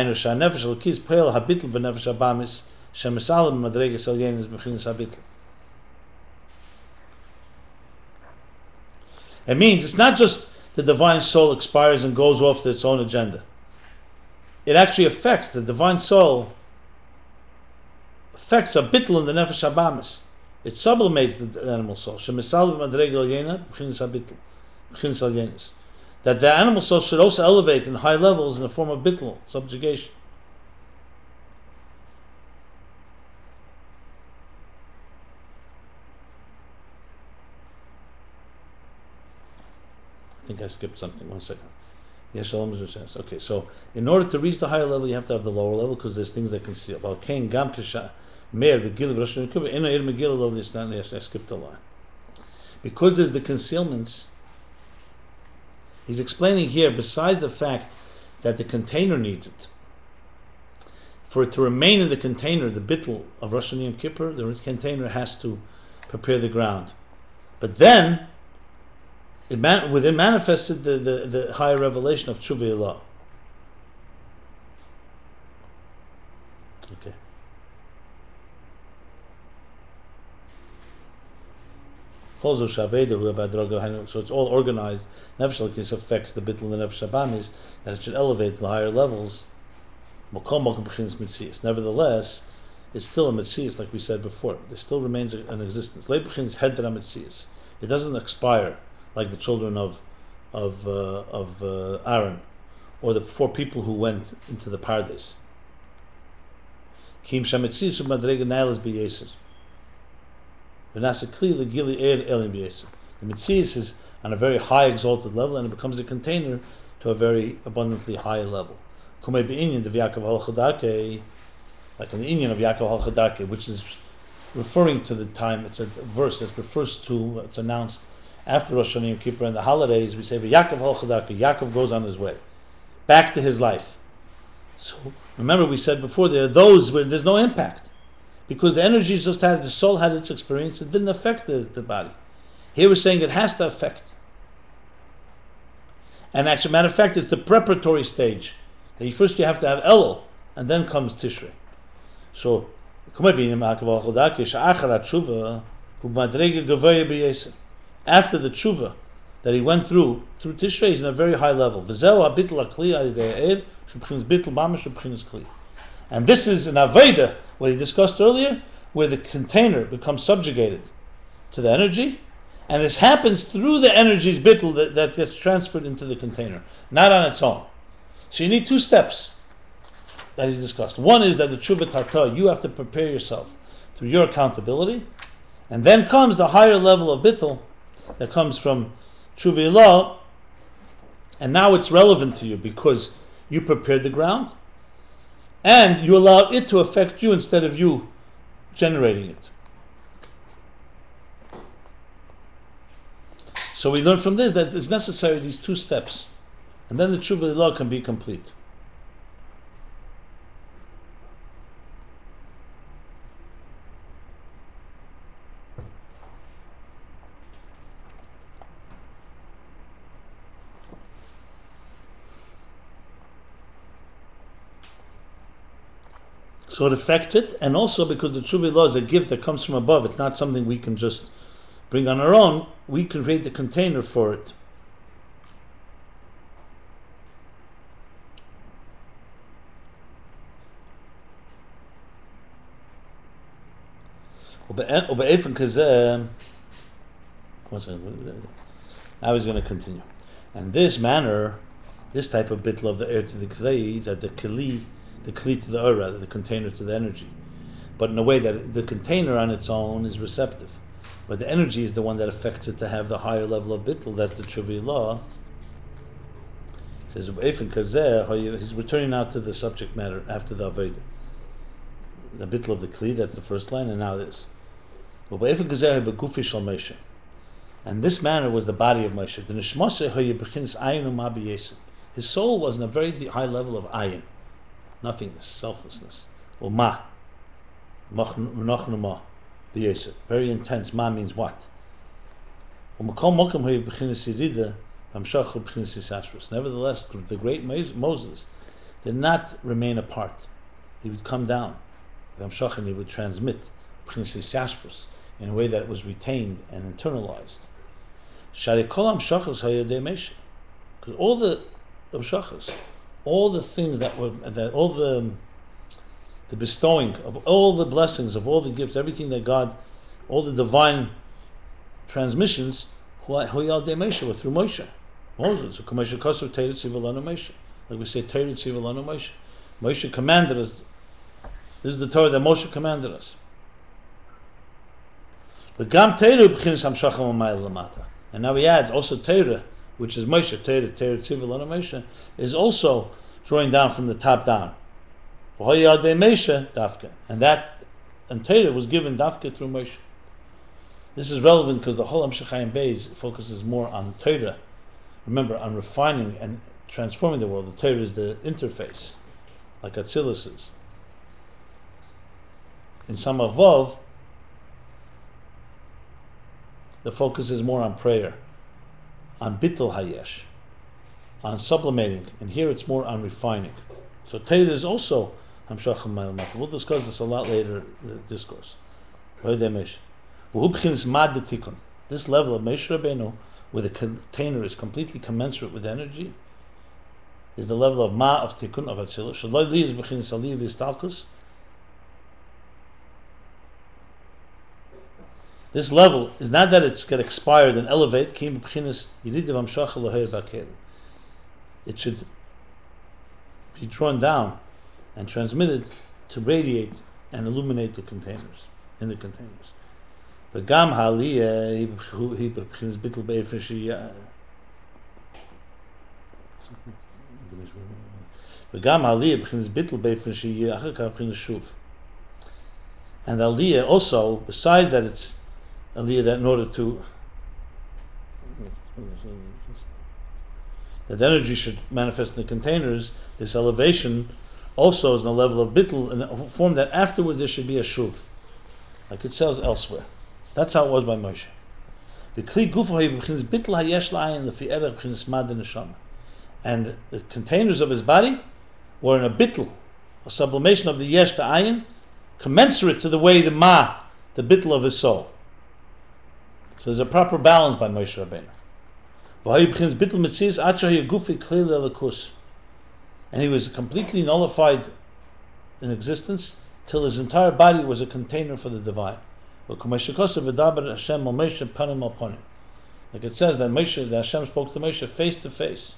means it's not just the divine soul expires and goes off to its own agenda. It actually affects the divine soul, affects a bittul in the nefesh habamis. It sublimates the animal soul. That the animal soul should also elevate in high levels in the form of bittul, subjugation. I think I skipped something. 1 second. Yes, shalom. Okay, so in order to reach the higher level, you have to have the lower level because there's things that conceal. I skipped a line. Because there's the concealments, he's explaining here, besides the fact that the container needs it, for it to remain in the container, the bittul of Rosh Hashanah Yom Kippur, the container has to prepare the ground. But then, it manifested the higher revelation of Tshuva Ilah. Okay. So it's all organized. Nefesh Elokis affects the bittul and the nefesh habamis, and it should elevate to the higher levels. Nevertheless, it's still a metzius, like we said before. There still remains an existence. It doesn't expire like the children of Aaron, or the 4 people who went into the paradise. The Metzius is on a very high exalted level, and it becomes a container to a very abundantly high level. Like in the Inyan of Yaakov al-Chadarke, which is referring to the time, it's a verse that refers to, it's announced after Rosh Hashanah Yom Kippur and the holidays. We say, Yaakov al-Chadarke, Yaakov goes on his way, back to his life. So remember, we said before, there are those where there's no impact, because the energy just had, the soul had its experience, it didn't affect the body. Here we're saying it has to affect. And actually, matter of fact, it's the preparatory stage. That first you have to have Elul, and then comes Tishrei. So, after the tshuva that he went through Tishrei, he's in a very high level. And this is an Aveda, what he discussed earlier, where the container becomes subjugated to the energy, and this happens through the energy's bittul that gets transferred into the container, not on its own. So you need 2 steps that he discussed. One is that the tshuva tata, you have to prepare yourself through your accountability, and then comes the higher level of bittul that comes from tshuva ilah, and now it's relevant to you because you prepared the ground, and you allow it to affect you instead of you generating it. So we learn from this that it's necessary, these 2 steps, and then the tshuva ilah can be complete. So it affects it, and also because the Tshuva law is a gift that comes from above. It's not something we can just bring on our own. We can create the container for it. I was going to continue. And this manner, this type of bittul of the air to the clay, that the kli to the air, rather, the container to the energy. But in a way that the container on its own is receptive. But the energy is the one that affects it to have the higher level of bittul. That's the Tshuva law. It says, he's returning now to the subject matter after the Avodah. The bittul of the kli, that's the first line, and now this. And this manner was the body of Moshe. His soul was in a very high level of ayin, nothingness, selflessness. Or very intense. Ma means what? Nevertheless, the great Moses did not remain apart. He would come down, and he would transmit in a way that it was retained and internalized. Because all the all the things all the bestowing of all the blessings, of all the gifts, everything that God, all the divine transmissions, were through Moshe. Moses. Like we say, Torah Tzivilanu Moshe. Moshe commanded us. This is the Torah that Moshe commanded us. But Gam Torah b'chinas hamshachah u'mayil lamata. And now he adds also Torah, which is Moshe, Torah Tzivilanu Moshe, is also drawing down from the top down. And Torah was given dafka through Moshe. This is relevant because the whole Ayin Beis focuses more on Torah. Remember, on refining and transforming the world. The Torah is the interface, like Atzilus is. In Samach Vav, the focus is more on prayer, on bittul hayesh, on sublimating, and here it's more on refining. So Torah is also hamshachah ma'al mata. We'll discuss this a lot later in the discourse. This level of Moshe Rabbeinu, where the container is completely commensurate with energy, is the level of ma of tikkun, of Atzilus. This level is not that it's get expired and elevate. It should be drawn down and transmitted to radiate and illuminate the containers, in the containers. V'gam haliyah he b'chinas bittul be'efesh v'gam haliyah b'chinas bittul be'efesh achar b'chinas shuv. And the aliyah also, besides that it's aliyah that in order to that energy should manifest in the containers, this elevation also is in a level of bittul, in a form that afterwards there should be a shuv, like it says elsewhere. That's how it was by Moshe. And the containers of his body were in a bittul, a sublimation of the yesh to ayin, commensurate to the way the bittul of his soul. So there's a proper balance by Moshe Rabbeinu. And he was completely nullified in existence till his entire body was a container for the divine. Like it says that Moshe, that Hashem spoke to Moshe face to face.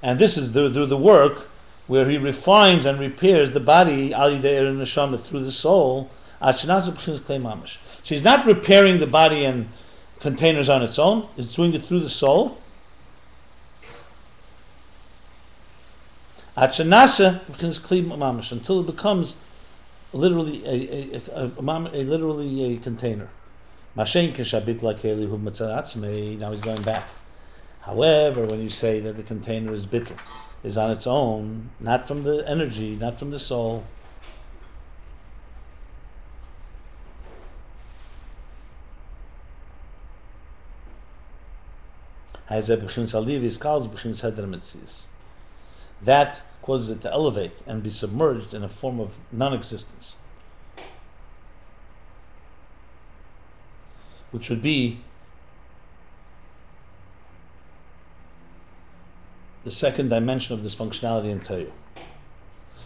And this is the work where he refines and repairs the body al yidei er neshama through the soul. She's not repairing the body and containers on its own. It's doing it through the soul. Until it becomes literally a container. Now he's going back. However, when you say that the container is bittul, is on its own, not from the energy, not from the soul. That causes it to elevate and be submerged in a form of non-existence, which would be the second dimension of dysfunctionality in Tohu.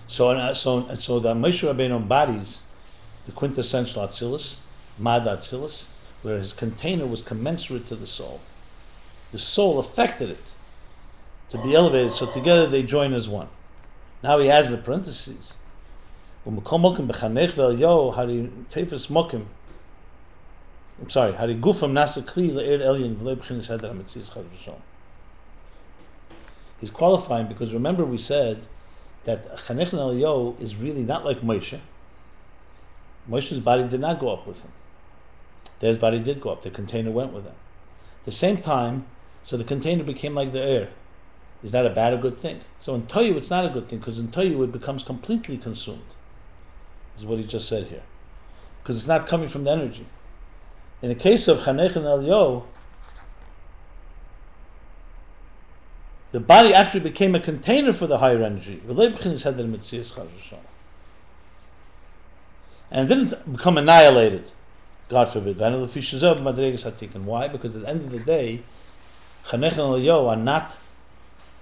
So the Moshe Rabbeinu embodies the quintessential Atzilus, Mad Atzilus, where his container was commensurate to the soul. The soul affected it to be elevated, so together they join as one. Now he has the parentheses. I'm sorry. He's qualifying because remember we said that Chanoch and Eliyahu is really not like Moshe. Moshe's body did not go up with him. Their body did go up. The container went with them. At the same time, so the container became like the air. Is that a bad or good thing? So in Tohu it's not a good thing, because in Tohu it becomes completely consumed. Is what he just said here. Because it's not coming from the energy. In the case of Chanoch and Eliyahu, the body actually became a container for the higher energy. And it didn't become annihilated. God forbid. And why? Because at the end of the day, Chanoch and Eliyahu are not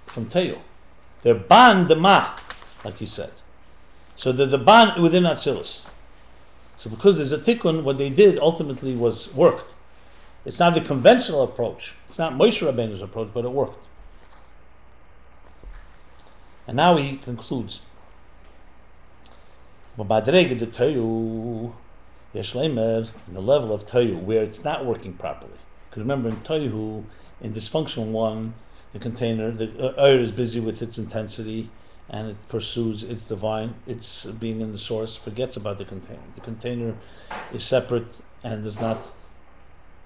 from Tohu. They're ban dema, like he said. So they're the ban within Atzilus. So because there's a tikkun, what they did ultimately was worked. It's not the conventional approach. It's not Moshe Rabbeinu's approach, but it worked. And now he concludes. In the level of Tohu, where it's not working properly. Because remember, in Tohu, in dysfunctional one, the container, the air is busy with its intensity, and it pursues its divine, its being in the source, forgets about the container. The container is separate and is not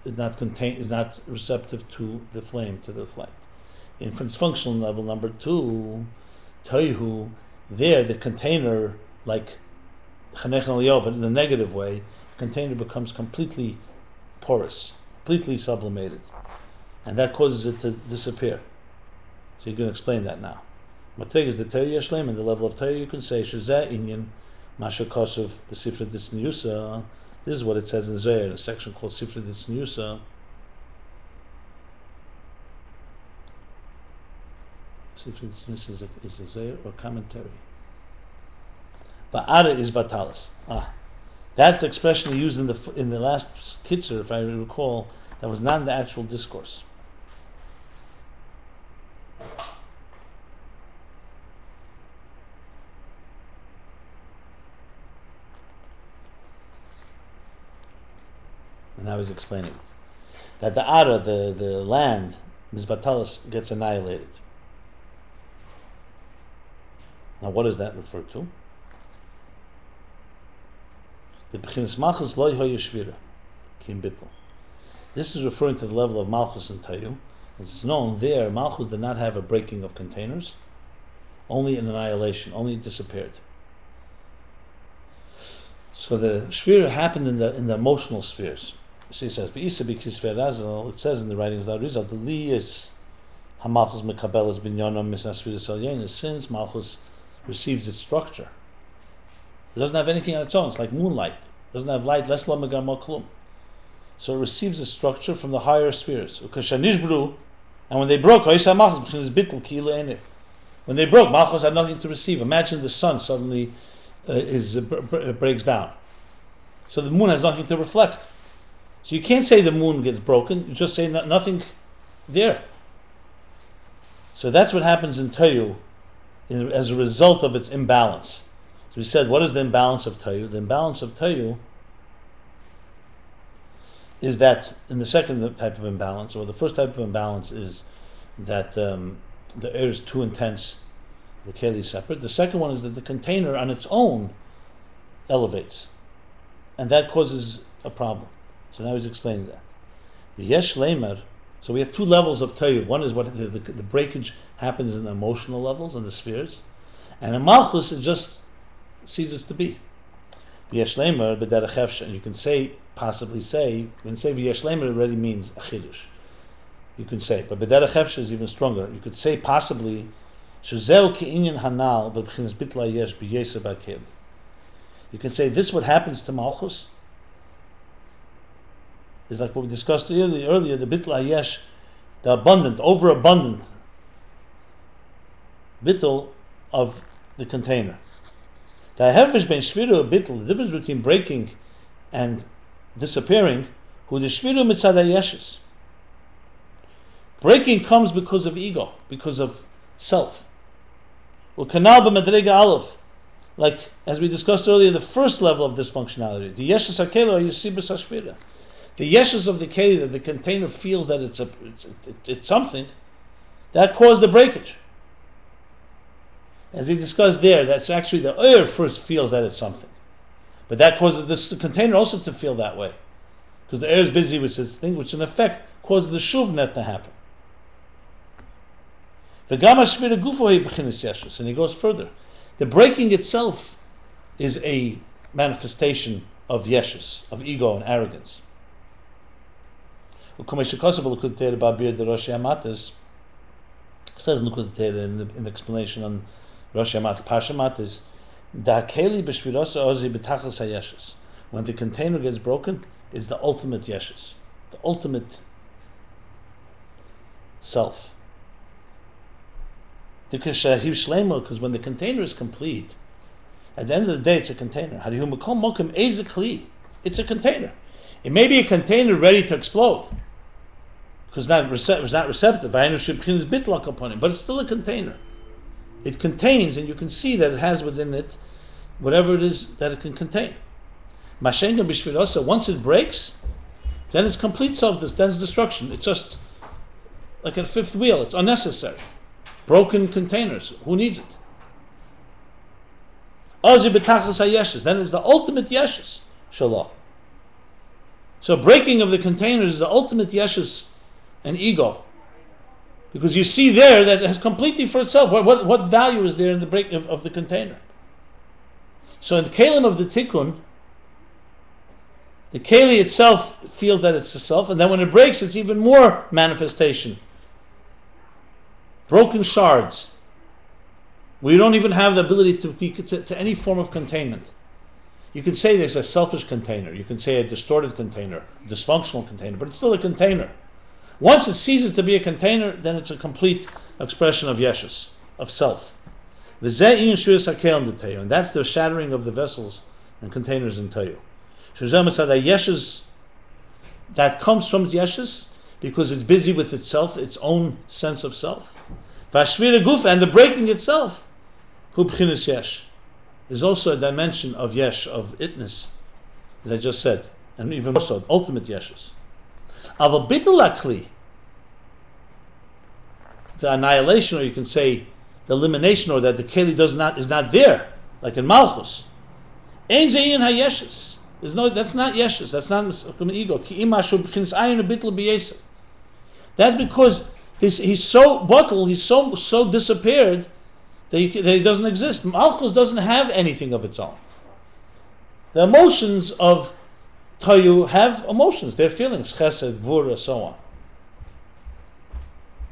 receptive to the flame, to the flight. In dysfunctional level number 2, Tohu, there the container, like Chanoch and Eliyahu, but in a negative way, the container becomes completely porous, completely sublimated, and that causes it to disappear. So you're going to explain that now. Matreg is the Tohu Yeshlem, and the level of Tohu you can say Shezeh Inyan Masha Kosov B'Sifra Ditzniusa. This is what it says in Zohar, in a section called Sifra Ditzniusa. Sifra Ditzniusa is a Zohar or commentary. Ba'ara is batalis. That's the expression he used in the last kitzur, if I recall. That was not in the actual discourse. And now he's explaining that the Ara, the land, Mizbatalis, gets annihilated. Now what does that refer to? The B'chinas Malchus loy hoyu shvira, kim bittul. This is referring to the level of Malchus and Tohu. As it's known, there Malchus did not have a breaking of containers, only an annihilation, only it disappeared. So the shvira happened in the emotional spheres. So he says, it says in the writings of Arizal, the li is Hamalchus mekabelas binyonom misnasfiris alyenis, since Malchus receives its structure. It doesn't have anything on its own. It's like moonlight. It doesn't have light. Less lamegar klum. So it receives its structure from the higher spheres. And when they broke, when they broke, Malchus had nothing to receive. Imagine the sun suddenly breaks down. So the moon has nothing to reflect. So you can't say the moon gets broken. You just say nothing there. So that's what happens in Tohu as a result of its imbalance. So we said, what is the imbalance of Tohu? The imbalance of Tohu is that in the second type of imbalance, or the first type of imbalance is that the air is too intense, the keli is separate. The second one is that the container on its own elevates, and that causes a problem. So now he's explaining that. V'yesh leimer, So we have two levels of Tohu. One is what the breakage happens in the emotional levels and the spheres, and in Malchus it just ceases to be. V'yesh leimer b'derech hefsher, and you can possibly say, when you say v'yesh leimer, it already means a chidush. You can say, but b'derech hefsher is even stronger. You could say possibly, shezeu ki'inyan hanal b'bchinas bittul hayesh b'yeseh b'akeli. You can say this what happens to Malchus is like what we discussed earlier, the bittul hayesh, the abundant, overabundant bittul of the container. The hefesh ben shviru bittul, the difference between breaking and disappearing, who the shviru mitzad hayeshes. Breaking comes because of ego, because of self. U'kanal b'madrega aleph, like as we discussed earlier, the first level of dysfunctionality. The yeshes hakelo yisibus hashvira. The yeshes of the keli, that the container feels that it's something, that caused the breakage. As he discussed there, that's actually the oyer first feels that it's something. But that causes the container also to feel that way. Because the oyer is busy with this thing, which in effect causes the shuvnet to happen. And he goes further. The breaking itself is a manifestation of yeshus, of ego and arrogance. Says in the explanation on Rosh Hashanah's Parsha Matis, when the container gets broken, is the ultimate yeshus, the ultimate self. Because when the container is complete, at the end of the day, it's a container. It's a container. It may be a container ready to explode, because it's not receptive, but it's still a container. It contains, and you can see that it has within it whatever it is that it can contain. Once it breaks, then it's complete destruction. It's just like a fifth wheel. It's unnecessary. Broken containers. Who needs it? Then it's the ultimate yeshus. Shalah. So breaking of the containers is the ultimate yeshus and ego. Because you see there that it has completely for itself. What value is there in the break of the container? So in the kelim of the tikkun, the keli itself feels that it's a self, and then when it breaks, it's even more manifestation. Broken shards. We don't even have the ability to be to any form of containment. You can say there's a selfish container. You can say a distorted container, dysfunctional container, but it's still a container. Once it ceases to be a container, then it's a complete expression of yeshus, of self. And that's the shattering of the vessels and containers in Tohu. Yeshus, that comes from yeshus, because it's busy with itself, its own sense of self. And the breaking itself, is also a dimension of yesh, of itness, as I just said, and even more so, ultimate yeshus. The annihilation, or you can say the elimination, or that the keli is not there, like in Malchus. That's not yeshus. That's not ego. That's because he's so bottled, he's so disappeared that he doesn't exist. Malchus doesn't have anything of its own. The emotions of Tohu have emotions, they're feelings, chesed, gvura, so on.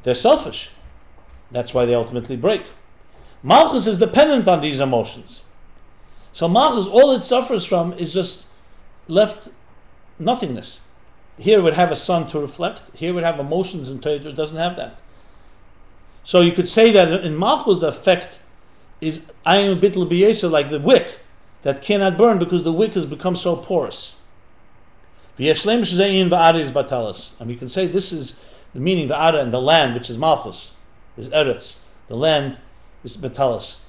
They're selfish. That's why they ultimately break. Malchus is dependent on these emotions. So Malchus, all it suffers from is just left nothingness. Here it would have a sun to reflect. Here it would have emotions, and Tohu doesn't have that. So you could say that in Malchus the effect is ayin bittul, like the wick that cannot burn because the wick has become so porous. And we can say this is the meaning, the Ara, and the land, which is Malchus, is Eretz. The land is Batalas,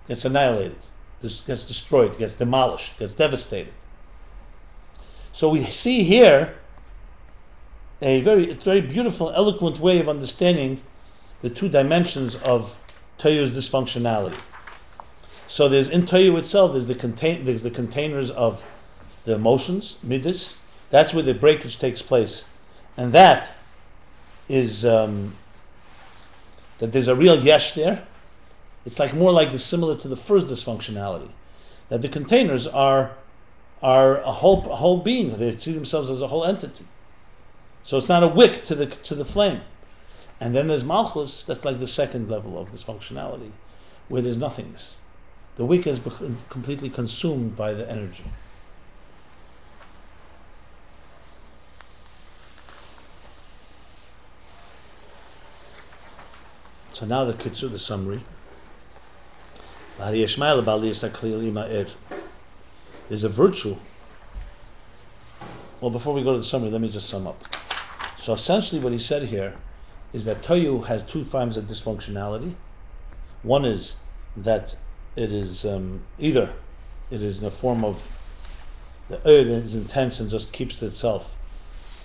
gets annihilated, gets destroyed, gets demolished, gets devastated. So we see here a very beautiful, eloquent way of understanding the two dimensions of Tohu's dysfunctionality. So there's in Tohu itself, there's the containers of the emotions, midas. That's where the breakage takes place, and that is that there's a real yesh there. It's like more like similar to the first dysfunctionality, that the containers are a whole being. They see themselves as a whole entity. So it's not a wick to the flame. And then there's Malchus, that's like the second level of dysfunctionality, where there's nothingness. The wick is completely consumed by the energy. So now the kitzur, the summary. There's a virtue. Well, before we go to the summary, let me just sum up. So essentially what he said here is that Tohu has two forms of dysfunctionality. One is that it is either it is in the form of the that is intense and just keeps to itself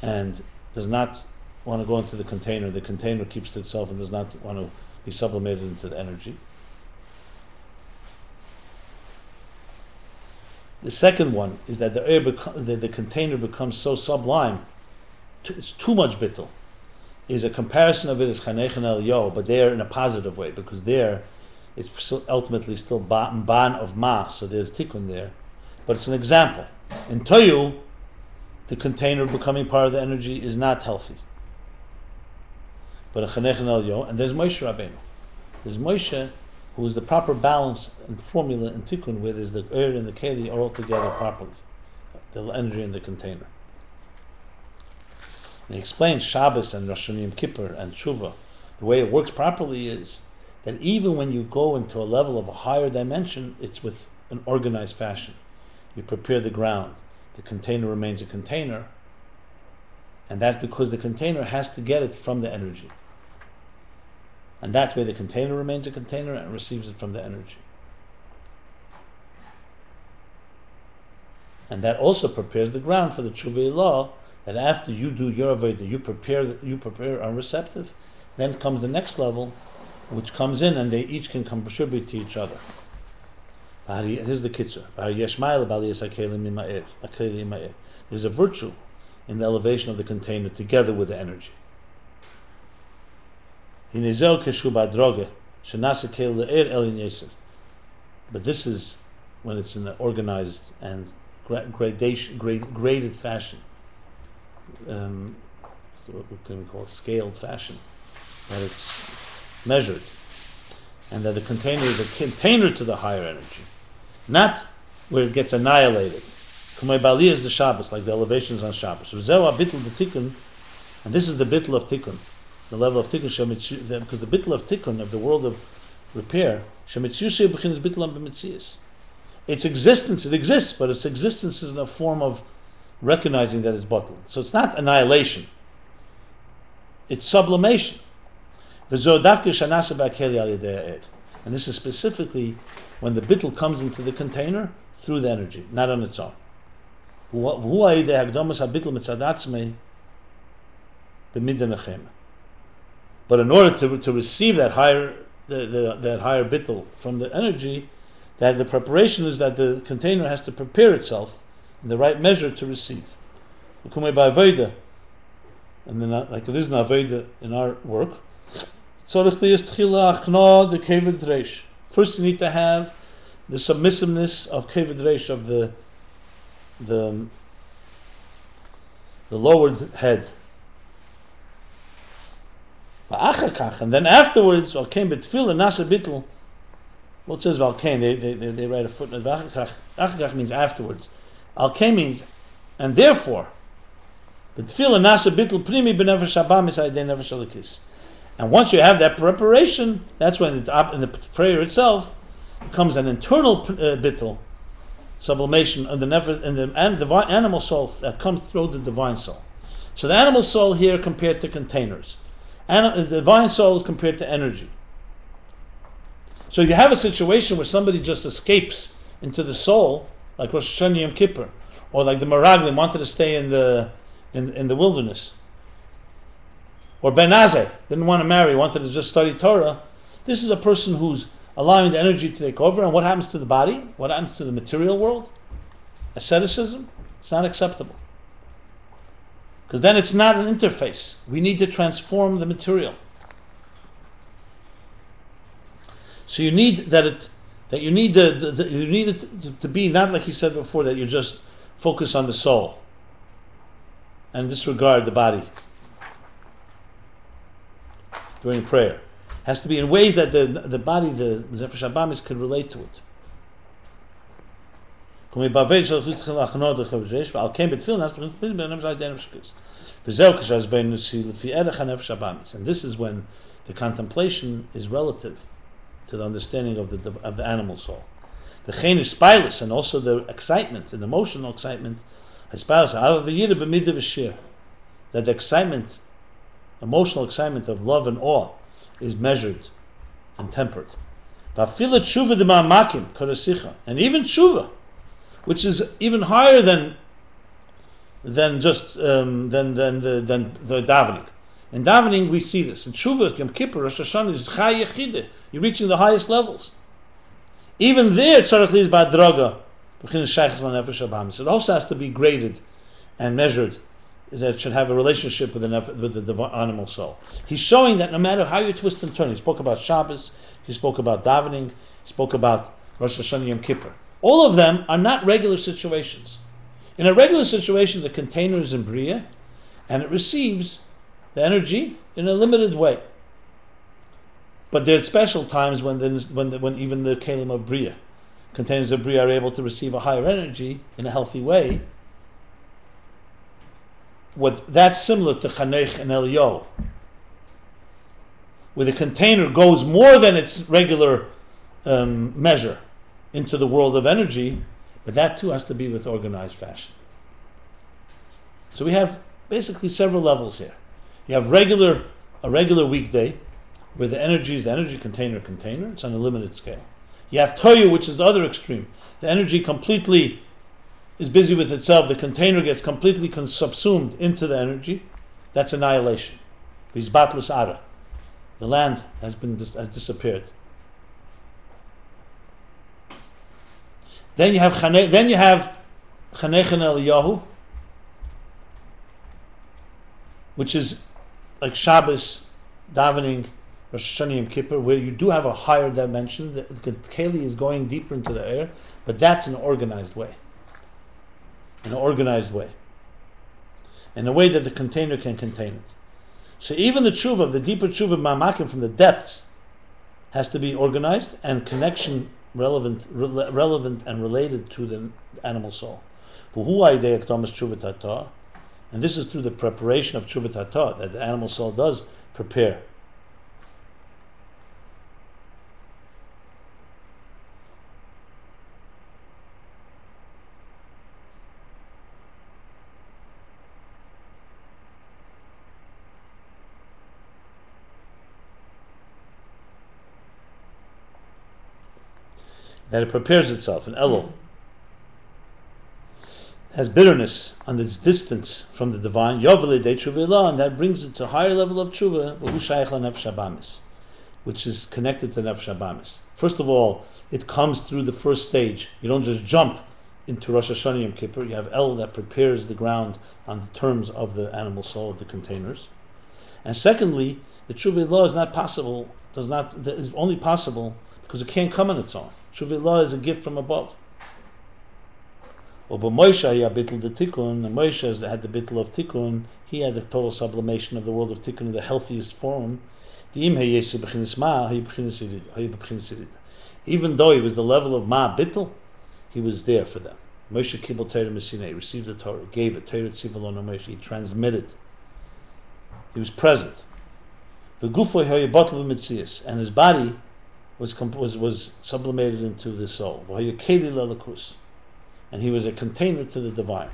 and does not want to go into the container keeps to itself and does not want to be sublimated into the energy. The second one is that the container becomes so sublime, it's too much bittul. Is a comparison of it as Chanoch and Eliyahu, but there in a positive way, because there it's ultimately still ban of ma, so there's tikkun there. But it's an example. In Tohu, the container becoming part of the energy is not healthy. But in Chanoch and Eliyahu, and there's Moshe Rabbeinu. There's Moshe, who is the proper balance and formula in tikkun, where there's the and the keli are all together properly, the energy in the container. And he explains Shabbos and Rosh Hashanah, Yom Kippur and Tshuva. The way it works properly is that even when you go into a level of a higher dimension, it's with an organized fashion. You prepare the ground. The container remains a container. And that's because the container has to get it from the energy. And that way the container remains a container and receives it from the energy. And that also prepares the ground for the Tshuva law, that after you do your avodah, you prepare a receptive, then comes the next level, which comes in, and they each can contribute to each other. Here's the kitzur. There's a virtue in the elevation of the container together with the energy. But this is when it's in an organized and graded fashion. So what can we call a scaled fashion, that it's measured, and that the container is a container to the higher energy, not where it gets annihilated. Kumei Bali is the Shabbos, like the elevations on Shabbos. Bittul the tikkun, and this is the bittul of tikkun, the level of tikkun, because the bittul of tikkun of the world of repair, its existence, it exists, but its existence is in a form of recognizing that it's bottled. So it's not annihilation, it's sublimation. And this is specifically when the bittul comes into the container through the energy, not on its own. But in order to receive that higher that higher bittul from the energy, that the preparation is that the container has to prepare itself in the right measure to receive. And then, like it is in Aveda in our work, first you need to have the submissiveness of keved reish, of the lowered head. And then afterwards, well, it says Valkain, they write a footnote. Achakach means afterwards. Alkain means, and therefore, and once you have that preparation, that's when it's up in the prayer itself becomes an internal bittul, sublimation of the divine animal soul that comes through the divine soul. So the animal soul here compared to containers, and the divine soul is compared to energy. So you have a situation where somebody just escapes into the soul, like Rosh Hashanah Yom Kippur, or like the Meraglim wanted to stay in the wilderness, or Ben Azai didn't want to marry, wanted to just study Torah. This is a person who's allowing the energy to take over, and what happens to the body? What happens to the material world? Asceticism? It's not acceptable. Because then it's not an interface. We need to transform the material. So you need it to be not like he said before, that you just focus on the soul and disregard the body during prayer. It has to be in ways that the body, the Nefesh Habamis, could relate to it. And this is when the contemplation is relative to the understanding of the animal soul. The chen is spilus, and also the excitement, and emotional excitement, that the excitement, emotional excitement of love and awe, is measured and tempered. And even tshuva, which is even higher than just than the davening. In davening we see this. In tshuva, Yom Kippur, Rosh Hashanah is chai yechide. You're reaching the highest levels. Even there, tzarich is ba'draga. It also has to be graded and measured. That should have a relationship with the divine animal soul. He's showing that no matter how you twist and turn, he spoke about Shabbos, he spoke about davening, he spoke about Rosh Hashanah, Yom Kippur. All of them are not regular situations. In a regular situation, the container is in Beriyah, and it receives the energy in a limited way. But there are special times when even the kelim of Beriyah, containers of Beriyah, are able to receive a higher energy in a healthy way. That's similar to Chanoch and Eliyahu, where the container goes more than its regular measure into the world of energy, but that too has to be with organized fashion. So we have basically several levels here. You have a regular weekday, where the energy is the energy container, it's on a limited scale. You have Tohu, which is the other extreme. The energy completely is busy with itself, the container gets completely subsumed into the energy. That's annihilation. Vizbatlus ara. The land has disappeared. Then you have Chanoch and Eliyahu, which is like Shabbos, davening, Rosh Hashanah, Yom Kippur, where you do have a higher dimension. The keli is going deeper into the air, but that's in an organized way. In a way that the container can contain it. So even the tshuva, the deeper tshuva ma'amakim from the depths, has to be organized and connection relevant and related to the animal soul. And this is through the preparation of tshuva tata that the animal soul does prepare. That it prepares itself, and Elul has bitterness on its distance from the divine, and that brings it to a higher level of tshuva, which is connected to Nefesh Habamis. First of all, it comes through the first stage. You don't just jump into Rosh Hashanah Yom Kippur. You have El that prepares the ground on the terms of the animal soul of the containers. And secondly, the tshuva law is not possible, is only possible because it can't come on its own. Tshuva law is a gift from above. But Moshe bittul the tikkun, and Moshe had the bittul of tikkun. He had the total sublimation of the world of tikkun in the healthiest form. Even though he was the level of ma bittul, he was there for them. Moshe kibbel Torah Messinei, received the Torah, gave it. Torah tzivalon Moshe, he transmitted. He was present. And his body was sublimated into the soul. And he was a container to the divine.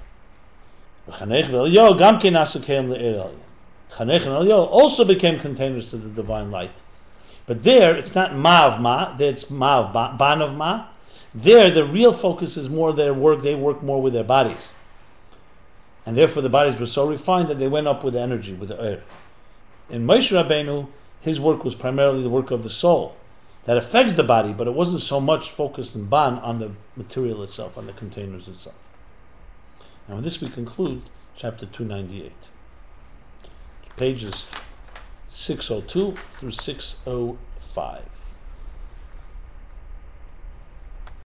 Chanoch and Eliyahu also became containers to the divine light. But there, it's not ma of ma, there it's ma of ban of ma. There, the real focus is more their work, they work more with their bodies. And therefore the bodies were so refined that they went up with energy, with the air. In Moshe Rabbeinu, his work was primarily the work of the soul that affects the body, but it wasn't so much focused in ban on the material itself, on the containers itself. And with this we conclude chapter 298. pages 602 through 605.